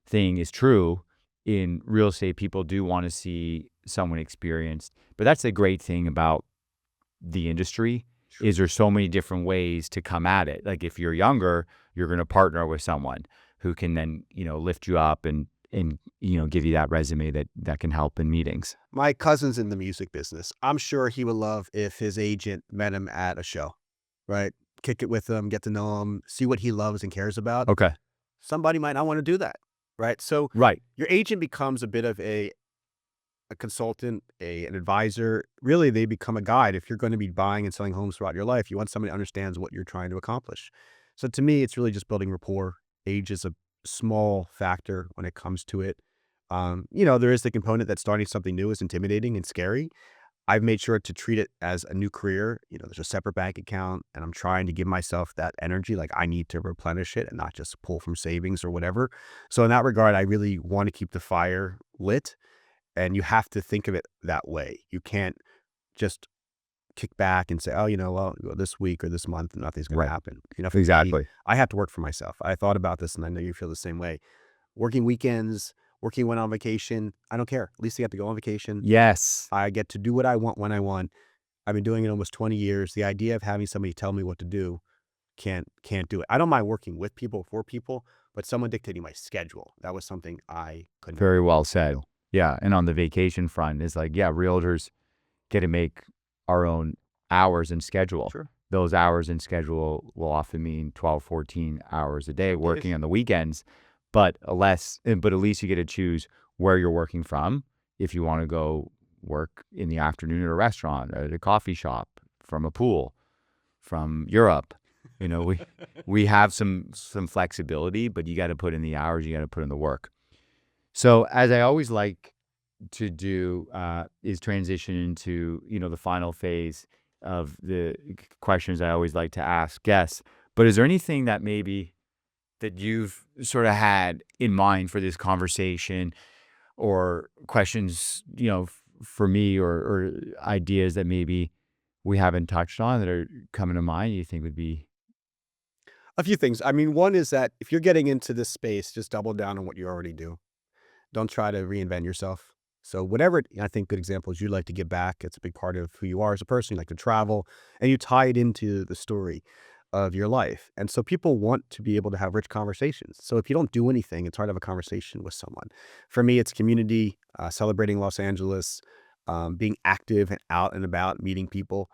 thing is true. In real estate, people do want to see someone experienced. But that's the great thing about the industry is there's so many different ways to come at it. Like if you're younger, you're going to partner with someone who can then, lift you up and give you that resume that can help in meetings. My cousin's in the music business. I'm sure he would love if his agent met him at a show, right? Kick it with him, get to know him, see what he loves and cares about. Okay. Somebody might not want to do that, right? So Right. your agent becomes a bit of a consultant, an advisor. Really, they become a guide. If you're going to be buying and selling homes throughout your life, you want somebody who understands what you're trying to accomplish. So to me, it's really just building rapport. Age is a small factor when it comes to it. There is the component that starting something new is intimidating and scary. I've made sure to treat it as a new career. There's a separate bank account, and I'm trying to give myself that energy. Like I need to replenish it and not just pull from savings or whatever. So in that regard, I really want to keep the fire lit. And you have to think of it that way. You can't just kick back and say, oh, well, this week or this month, nothing's going Right. to happen. For me, Exactly. I have to work for myself. I thought about this and I know you feel the same way. Working weekends, working when on vacation, I don't care. At least I get to go on vacation. Yes. I get to do what I want when I want. I've been doing it almost 20 years. The idea of having somebody tell me what to do can't do it. I don't mind working with people, for people, but someone dictating my schedule, that was something I couldn't. Very well said. Yeah. And on the vacation front, it's like, yeah, realtors get to make our own hours and schedule. Sure. Those hours and schedule will often mean 12, 14 hours a day working on the weekends, but at least you get to choose where you're working from. If you want to go work in the afternoon at a restaurant, at a coffee shop, from a pool, from Europe, we have some flexibility, but you got to put in the hours, you got to put in the work. So as I always like to do is transition into, the final phase of the questions I always like to ask guests. But is there anything that maybe that you've sort of had in mind for this conversation, or questions, for me, or ideas that maybe we haven't touched on that are coming to mind you think would be? A few things. I mean, one is that if you're getting into this space, just double down on what you already do. Don't try to reinvent yourself. So whatever, I think good examples you like to give back. It's a big part of who you are as a person. You like to travel and you tie it into the story of your life. And so people want to be able to have rich conversations. So if you don't do anything, it's hard to have a conversation with someone. For me, it's community, celebrating Los Angeles, being active and out and about, meeting people.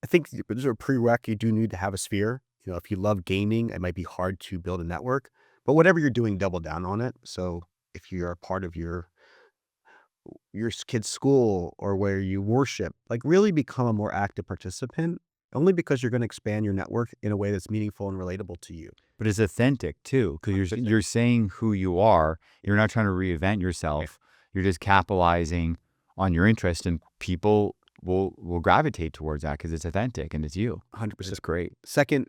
I think there's a prereq. You do need to have a sphere. If you love gaming, it might be hard to build a network, but whatever you're doing, double down on it. So if you're a part of your kid's school or where you worship, like really become a more active participant, only because you're going to expand your network in a way that's meaningful and relatable to you. But it's authentic too, because you're saying who you are. You're not trying to reinvent yourself. You're just capitalizing on your interest, and people will gravitate towards that because it's authentic and it's you. 100%. It's great. Second,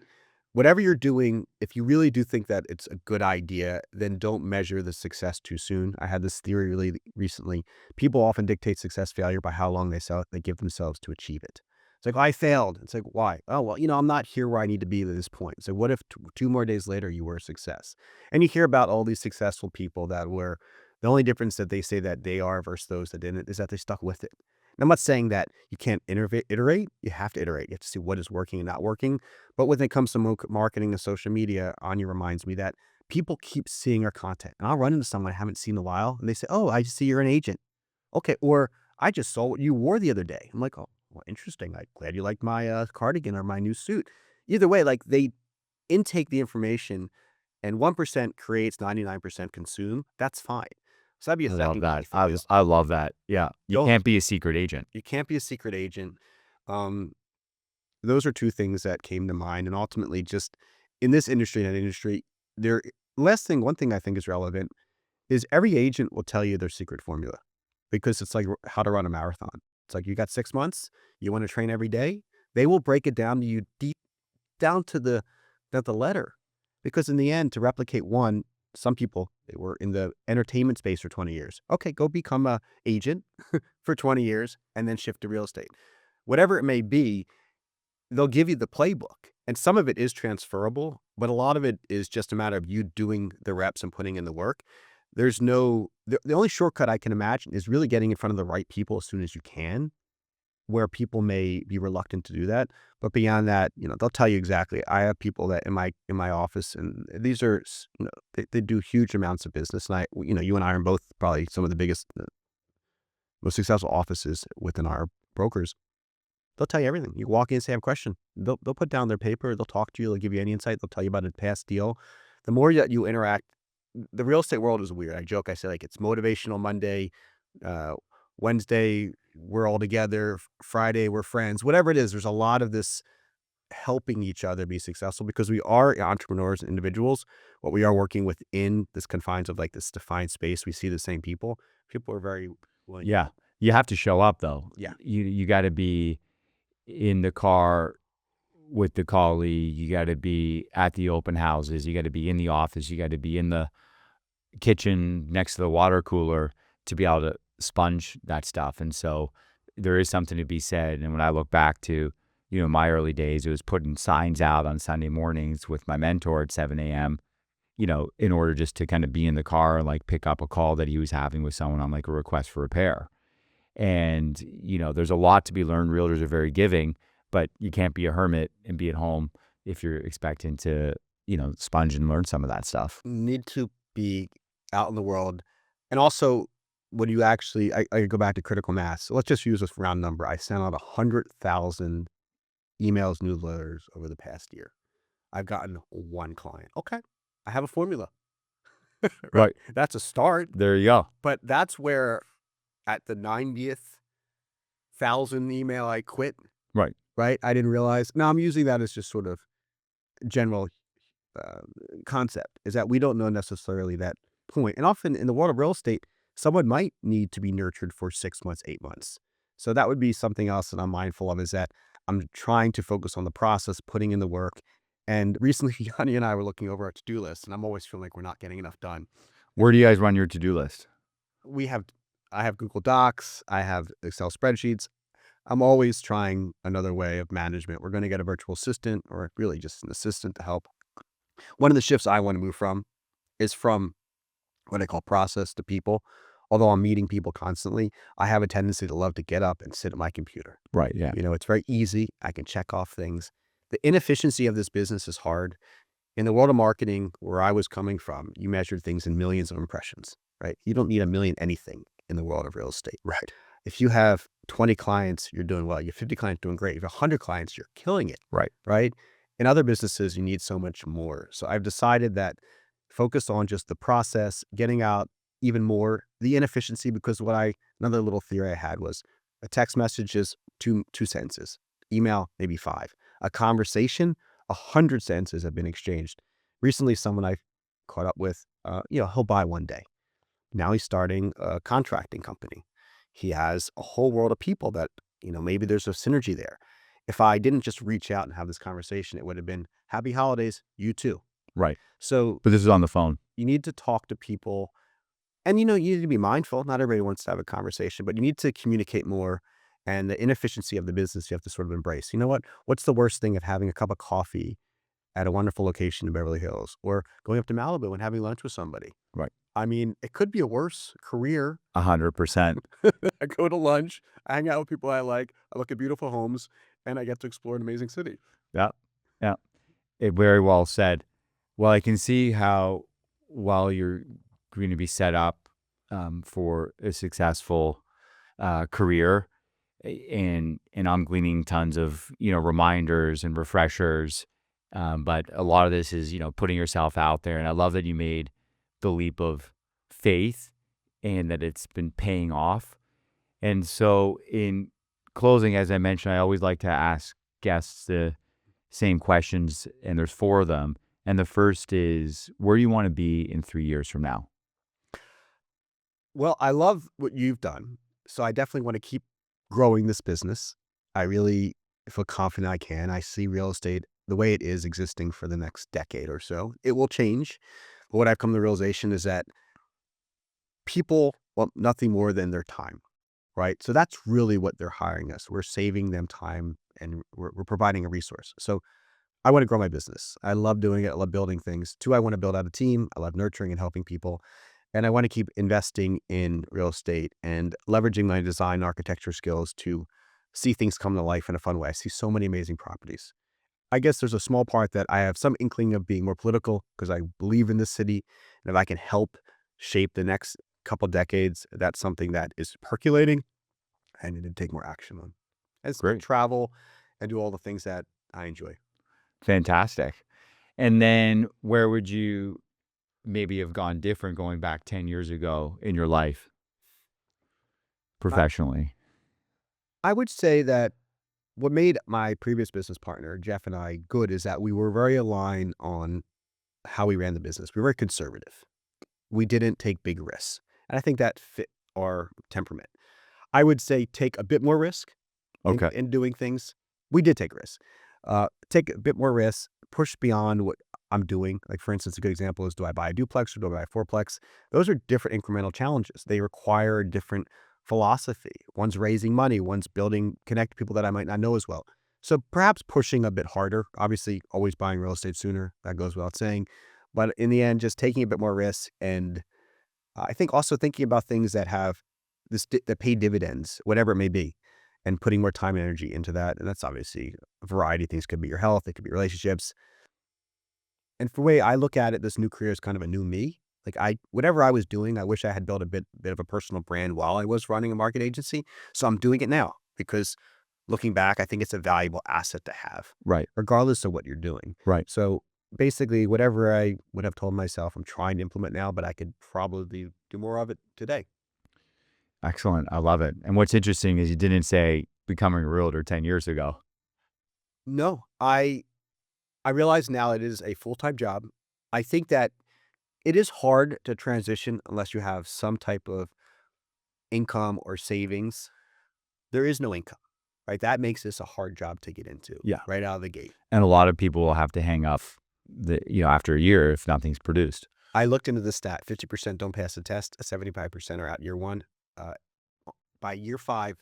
whatever you're doing, if you really do think that it's a good idea, then don't measure the success too soon. I had this theory really recently. People often dictate success failure by how long they give themselves to achieve it. It's like, I failed. It's like, why? Oh, well, I'm not here where I need to be at this point. So what if two more days later you were a success? And you hear about all these successful people that were, the only difference that they say that they are versus those that didn't is that they stuck with it. And I'm not saying that you can't iterate. You have to iterate. You have to see what is working and not working. But when it comes to marketing and social media, Anya reminds me that people keep seeing our content. And I'll run into someone I haven't seen in a while, and they say, "Oh, I see you're an agent." Okay, or "I just saw what you wore the other day." I'm like, "Oh, well, interesting. I'm glad you like my cardigan or my new suit." Either way, like they intake the information, and 1% creates, 99% consume. That's fine. So that'd be a I love second key that. thing is I love that. Yeah. You don't can't be a secret agent. you can't be a secret agent. Um, those are two things that came to mind, and ultimately, just in this industry and that industry, there. One thing I think is relevant is every agent will tell you their secret formula because it's like how to run a marathon. It's like you got 6 months, you want to train every day. They will break it down to you deep down to the letter. Because in the end, to replicate one, some people they were in the entertainment space for 20 years. Okay, go become a agent for 20 years and then shift to real estate. Whatever it may be, they'll give you the playbook. And some of it is transferable, but a lot of it is just a matter of you doing the reps and putting in the work. There's no the only shortcut I can imagine is really getting in front of the right people as soon as you can, where people may be reluctant to do that. But beyond that, they'll tell you exactly. I have people that in my office, and these are, they do huge amounts of business. And you and I are both probably some of the biggest, most successful offices within our brokers. They'll tell you everything. You walk in and say, "I have a question." They'll put down their paper. They'll talk to you. They'll give you any insight. They'll tell you about a past deal. The more that you interact, the real estate world is weird. I joke. I say like it's motivational Monday, uh, Wednesday we're all together, Friday we're friends. Whatever it is, there's a lot of this helping each other be successful because we are entrepreneurs and individuals. What we are working within this confines of like this defined space, we see the same people. People are very willing to Yeah. help. You have to show up though. Yeah. You got to be in the car with the colleague. You got to be at the open houses. You got to be in the office. You got to be in the kitchen next to the water cooler to be able to sponge that stuff. And so there is something to be said. And when I look back to, my early days, it was putting signs out on Sunday mornings with my mentor at 7 a.m., in order just to kind of be in the car and like pick up a call that he was having with someone on like a request for repair. And, there's a lot to be learned. Realtors are very giving, but you can't be a hermit and be at home if you're expecting to, sponge and learn some of that stuff. Need to be out in the world. And also, when you actually, I go back to critical mass. So let's just use this round number. I sent out 100,000 emails, newsletters over the past year. I've gotten one client. Okay. I have a formula, right? Right. That's a start. There you go. But that's where at the 90th thousand email, I quit, Right. right? I didn't realize. Now I'm using that as just sort of general uh, concept is that we don't know necessarily that point. And often in the world of real estate, someone might need to be nurtured for 6 months, 8 months. So that would be something else that I'm mindful of is that I'm trying to focus on the process, putting in the work. And recently, Yanni and I were looking over our to-do list, and I'm always feeling like we're not getting enough done. Where do you guys run your to-do list? We have, I have Google Docs, I have Excel spreadsheets. I'm always trying another way of management. We're going to get a virtual assistant or really just an assistant to help. One of the shifts I want to move from is from what I call process to people. Although I'm meeting people constantly, I have a tendency to love to get up and sit at my computer. Right. Yeah. It's very easy. I can check off things. The inefficiency of this business is hard. In the world of marketing, where I was coming from, you measured things in millions of impressions, right? You don't need a million anything in the world of real estate. Right. If you have 20 clients, you're doing well. You have 50 clients doing great. If you have 100 clients, you're killing it. Right. Right. In other businesses, you need so much more. So I've decided that focus on just the process, getting out even more, the inefficiency, because another little theory I had was a text message is two sentences, email, maybe five, a conversation, 100 sentences have been exchanged. Recently, someone I caught up with, he'll buy one day. Now he's starting a contracting company. He has a whole world of people that, maybe there's a synergy there. If I didn't just reach out and have this conversation, it would have been happy holidays, you too. Right. So But this is on the phone. you need to talk to people and, you need to be mindful. Not everybody wants to have a conversation, but you need to communicate more. And the inefficiency of the business, you have to sort of embrace. You know what? What's the worst thing of having a cup of coffee at a wonderful location in Beverly Hills or going up to Malibu and having lunch with somebody? Right. I mean, it could be a worse career. 100%. I go to lunch, I hang out with people I like, I look at beautiful homes, and I get to explore an amazing city. Yeah. Yeah. It very well said. Well, I can see how while you're going to be set up for a successful career, and I'm gleaning tons of reminders and refreshers. But a lot of this is putting yourself out there, and I love that you made the leap of faith and that it's been paying off. And so, in closing, as I mentioned, I always like to ask guests the same questions, and there's four of them. And the first is, where do you want to be in 3 years from now? Well, I love what you've done. So I definitely want to keep growing this business. I really feel confident I can. I see real estate the way it is existing for the next decade or so. It will change. But what I've come to the realization is that people want nothing more than their time, right? So that's really what they're hiring us. We're saving them time and we're providing a resource. So I want to grow my business. I love doing it. I love building things. Two, I want to build out a team. I love nurturing and helping people. And I want to keep investing in real estate and leveraging my design architecture skills to see things come to life in a fun way. I see so many amazing properties. I guess there's a small part that I have some inkling of being more political because I believe in this city. And if I can help shape the next couple decades, that's something that is percolating. I need to take more action on. As Great. travel and do all the things that I enjoy. Fantastic. And then where would you maybe have gone different going back 10 years ago in your life I, professionally? I would say that what made my previous business partner, Jeff, and I good is that we were very aligned on how we ran the business. We were very conservative. We didn't take big risks. And I think that fit our temperament. I would say take a bit more risk Okay. in doing things. We did take risks. Take a bit more risks, push beyond what I'm doing. Like, for instance, a good example is, do I buy a duplex or do I buy a fourplex? Those are different incremental challenges. They require a different philosophy. One's raising money, one's building, connect people that I might not know as well. So perhaps pushing a bit harder, obviously always buying real estate sooner. That goes without saying. But in the end, just taking a bit more risk. And I think also thinking about things that have that pay dividends, whatever it may be, and putting more time and energy into that. And that's obviously a variety of things. Could be your health, it could be relationships. And for the way I look at it, this new career is kind of a new me. Like, whatever I was doing, I wish I had built a bit of a personal brand while I was running a market agency. So I'm doing it now because looking back, I think it's a valuable asset to have, Right. regardless of what you're doing. Right. So basically, whatever I would have told myself, I'm trying to implement now, but I could probably do more of it today. Excellent. I love it. And what's interesting is you didn't say becoming a realtor 10 years ago. No, I realize now it is a full-time job. I think that it is hard to transition unless you have some type of income or savings. There is no income, right? That makes this a hard job to get into Yeah. right out of the gate. And a lot of people will have to hang up after a year if nothing's produced. I looked into the stat, 50% don't pass the test, 75% are out year one. Uh, by year 5%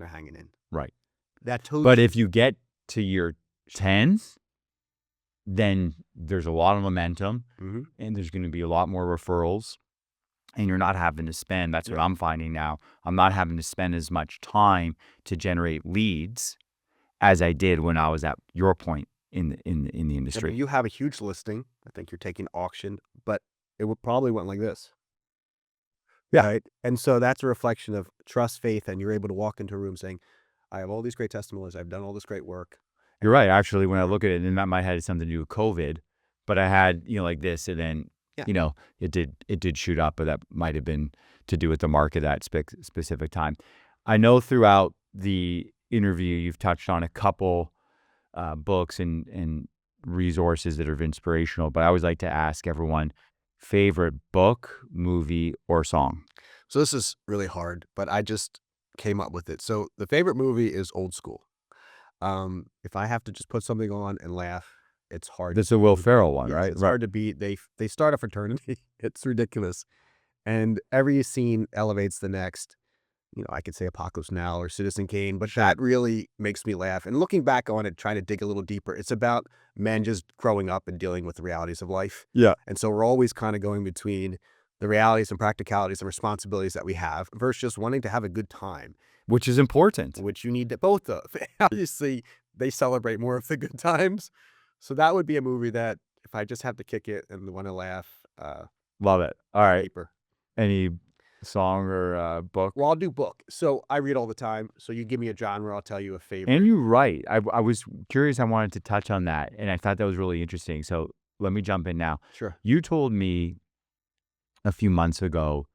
are hanging in. Right. That tells But you. if you get to year 10, then there's a lot of momentum Mhm. and there's going to be a lot more referrals, and you're not having to spend. That's what Yeah. I'm finding now. I'm not having to spend as much time to generate leads as I did when I was at your point in the I mean, industry. you have a huge listing. I think you're taking auction, but it would probably went like this. Yeah. Right. And so that's a reflection of trust, faith, and you're able to walk into a room saying, I have all these great testimonials. I've done all this great work. You're right. Actually, when I look at it, and that might have something to do with COVID, but I had, like this, and then, Yeah. it did shoot up, but that might have been to do with the market at specific time. I know throughout the interview, you've touched on a couple books and resources that are inspirational, but I always like to ask everyone, favorite book, movie, or song. So this is really hard, but I just came up with it. So the favorite movie is Old School. If I have to just put something on and laugh, it's hard. That's a Will Ferrell one, Yes, right? it's Right. hard to beat. They start a fraternity. It's ridiculous. And every scene elevates the next. I could say Apocalypse Now or Citizen Kane, but that really makes me laugh. And looking back on it, trying to dig a little deeper, it's about men just growing up and dealing with the realities of life. Yeah. And so we're always kind of going between the realities and practicalities and responsibilities that we have versus just wanting to have a good time, Which is important. which you need both of. Obviously, they celebrate more of the good times. So that would be a movie that if I just have to kick it and want to laugh, Love it. All right. paper. Any song or book? Well, I'll do book. So I read all the time. So you give me a genre, I'll tell you a favorite. And you write. I was curious. I wanted to touch on that, and I thought that was really interesting. So let me jump in now. Sure. You told me a few months ago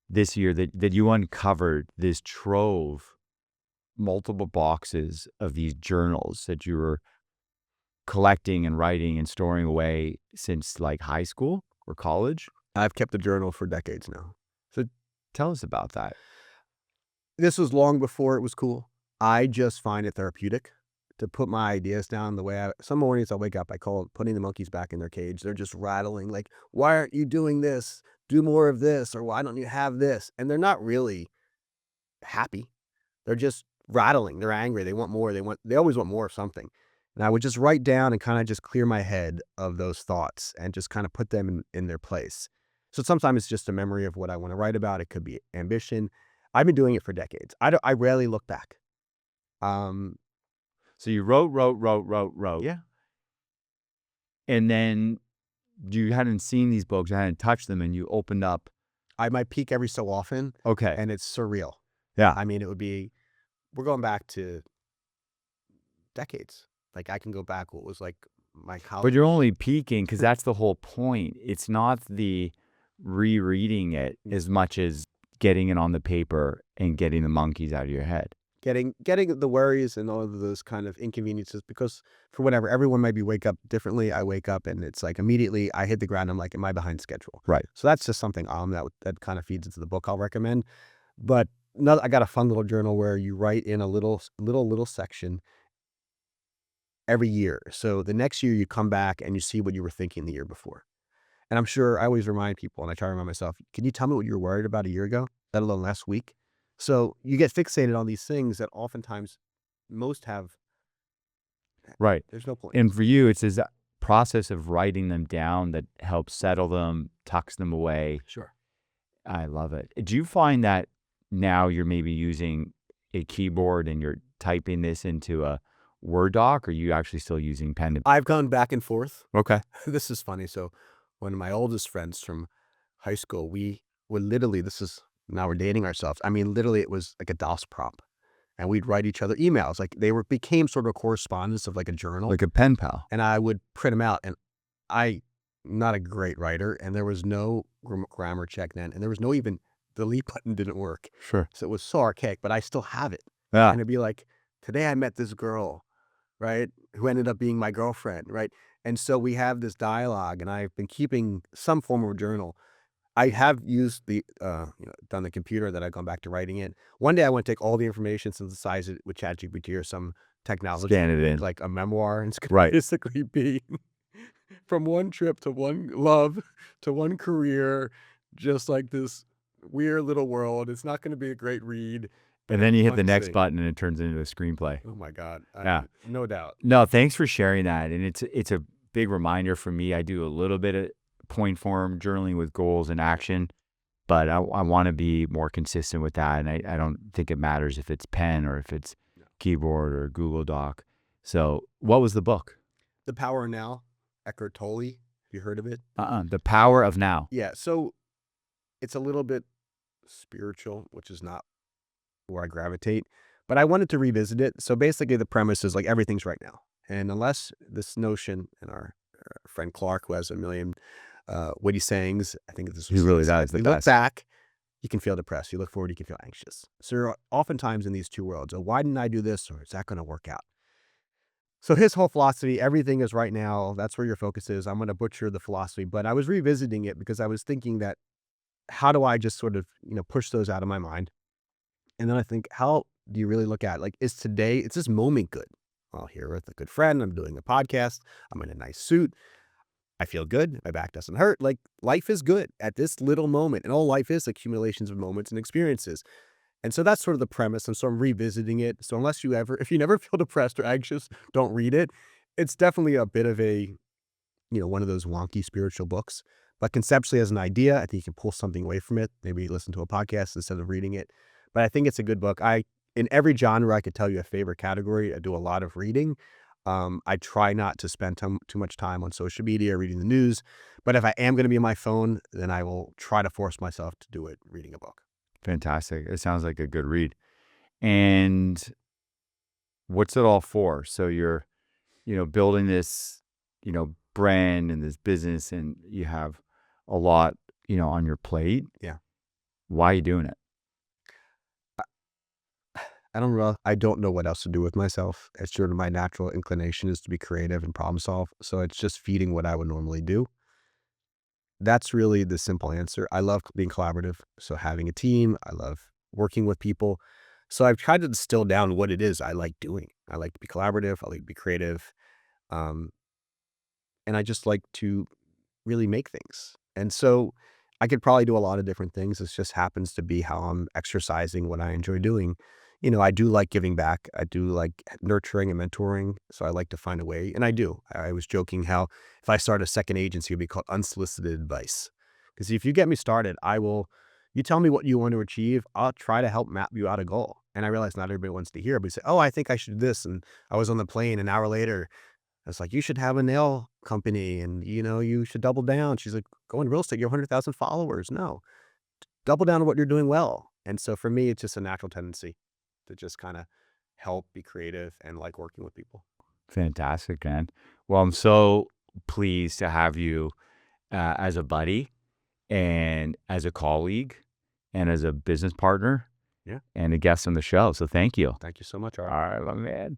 this year that you uncovered this trove, multiple boxes of these journals that you were collecting and writing and storing away since like high school or college. I've kept a journal for decades now. So tell us about that. This was long before it was cool. I just find it therapeutic to put my ideas down the way some mornings I'll wake up, I call it putting the monkeys back in their cage. They're just rattling like, why aren't you doing this? Do more of this, or why don't you have this? And they're not really happy. They're just rattling. They're angry. They want more. They always want more of something. And I would just write down and kind of just clear my head of those thoughts and just kind of put them in their place. So sometimes it's just a memory of what I want to write about. It could be ambition. I've been doing it for decades. I rarely look back. So you wrote. Yeah. And then you hadn't seen these books, you hadn't touched them, and you opened up. I might peek every so often. Okay. And it's surreal. Yeah. I mean, we're going back to decades. Like I can go back what was like my college. But you're only peeking because that's the whole point. It's not the rereading it as much as getting it on the paper and getting the monkeys out of your head. Getting the worries and all of those kind of inconveniences, because for whatever, everyone might be wake up differently. I wake up and it's like immediately I hit the ground. I'm like, am I behind schedule? Right. So that's just something that kind of feeds into the book I'll recommend. But I got a fun little journal where you write in a little section every year. So the next year you come back and you see what you were thinking the year before. And I'm sure I always remind people, and I try to remind myself, can you tell me what you were worried about a year ago, let alone last week? So you get fixated on these things that oftentimes most have. Right. There's no point. And for you, it's this process of writing them down that helps settle them, tucks them away. Sure. I love it. Do you find that now you're maybe using a keyboard and you're typing this into a Word doc, or are you actually still using pen to? I've gone back and forth. Okay. This is funny. So one of my oldest friends from high school, we would literally, now we're dating ourselves. I mean, literally it was like a DOS prompt. And we'd write each other emails. Like became sort of a correspondence of like a journal. Like a pen pal. And I would print them out. And I'm not a great writer. And there was no grammar check then. And there was no even, the delete button didn't work. Sure. So it was so archaic, but I still have it. Yeah. And it'd be like, today I met this girl, right, who ended up being my girlfriend, right? And so we have this dialogue, and I've been keeping some form of a journal. I have used done the computer that I've gone back to writing in. One day I want to take all the information, synthesize it with ChatGPT or some technology. Scan it in. Like a memoir. And it's going Right. to basically be from one trip to one love to one career, just like this weird little world. It's not going to be a great read. And then you hit the fun to next see. button and it turns into a screenplay. Oh my God. Yeah. No doubt. No, thanks for sharing that. And it's a big reminder for me. I do a little bit of point form journaling with goals and action, but I want to be more consistent with that. And I don't think it matters if it's pen or if it's keyboard or Google Doc. So what was the book? The Power of Now, Eckhart Tolle. Have you heard of it? The Power of Now. Yeah. So it's a little bit spiritual, which is not where I gravitate, but I wanted to revisit it. So basically the premise is like everything's right now. And unless this notion, and our friend Clark, who has a million witty sayings, I think this was, He really does. you look back, you can feel depressed. You look forward, you can feel anxious. So you're oftentimes in these two worlds. Oh, why didn't I do this? Or is that going to work out? So his whole philosophy, everything is right now. That's where your focus is. I'm going to butcher the philosophy, but I was revisiting it because I was thinking that how do I just sort of, push those out of my mind? And then I think, how do you really look at, like, is today, it's this moment good? Well, here with a good friend, I'm doing a podcast, I'm in a nice suit, I feel good, my back doesn't hurt. Like, life is good at this little moment. And all life is accumulations of moments and experiences. And so that's sort of the premise. And so I'm revisiting it. So if you never feel depressed or anxious, don't read it. It's definitely a bit of a, one of those wonky spiritual books. But conceptually, as an idea, I think you can pull something away from it. Maybe listen to a podcast instead of reading it. But I think it's a good book. In every genre, I could tell you a favorite category. I do a lot of reading. I try not to spend too much time on social media, reading the news, but if I am gonna be on my phone, then I will try to force myself to do it reading a book. Fantastic. It sounds like a good read. And what's it all for? So you're, building this, brand and this business, and you have a lot, on your plate. Yeah. Why are you doing it? I don't know what else to do with myself. It's sort of my natural inclination is to be creative and problem solve, so it's just feeding what I would normally do. That's really the simple answer. I love being collaborative, so having a team, I love working with people. So I've tried to distill down what it is I like doing. I like to be collaborative, I like to be creative, um, and I just like to really make things. And so I could probably do a lot of different things. This just happens to be how I'm exercising what I enjoy doing. I do like giving back. I do like nurturing and mentoring. So I like to find a way, and I do. I was joking how if I start a second agency, it would be called unsolicited advice. Because if you get me started, you tell me what you want to achieve, I'll try to help map you out a goal. And I realize not everybody wants to hear, but you say, oh, I think I should do this. And I was on the plane an hour later, it's like, "You should have a nail company and, you should double down." She's like, "Go in real estate, you have 100,000 followers." No, double down on what you're doing well. And so for me, it's just a natural tendency to just kinda help, be creative, and like working with people. Fantastic, man. Well, I'm so pleased to have you as a buddy and as a colleague and as a business partner Yeah. and a guest on the show. So thank you. Thank you so much, All Ari. right, my man.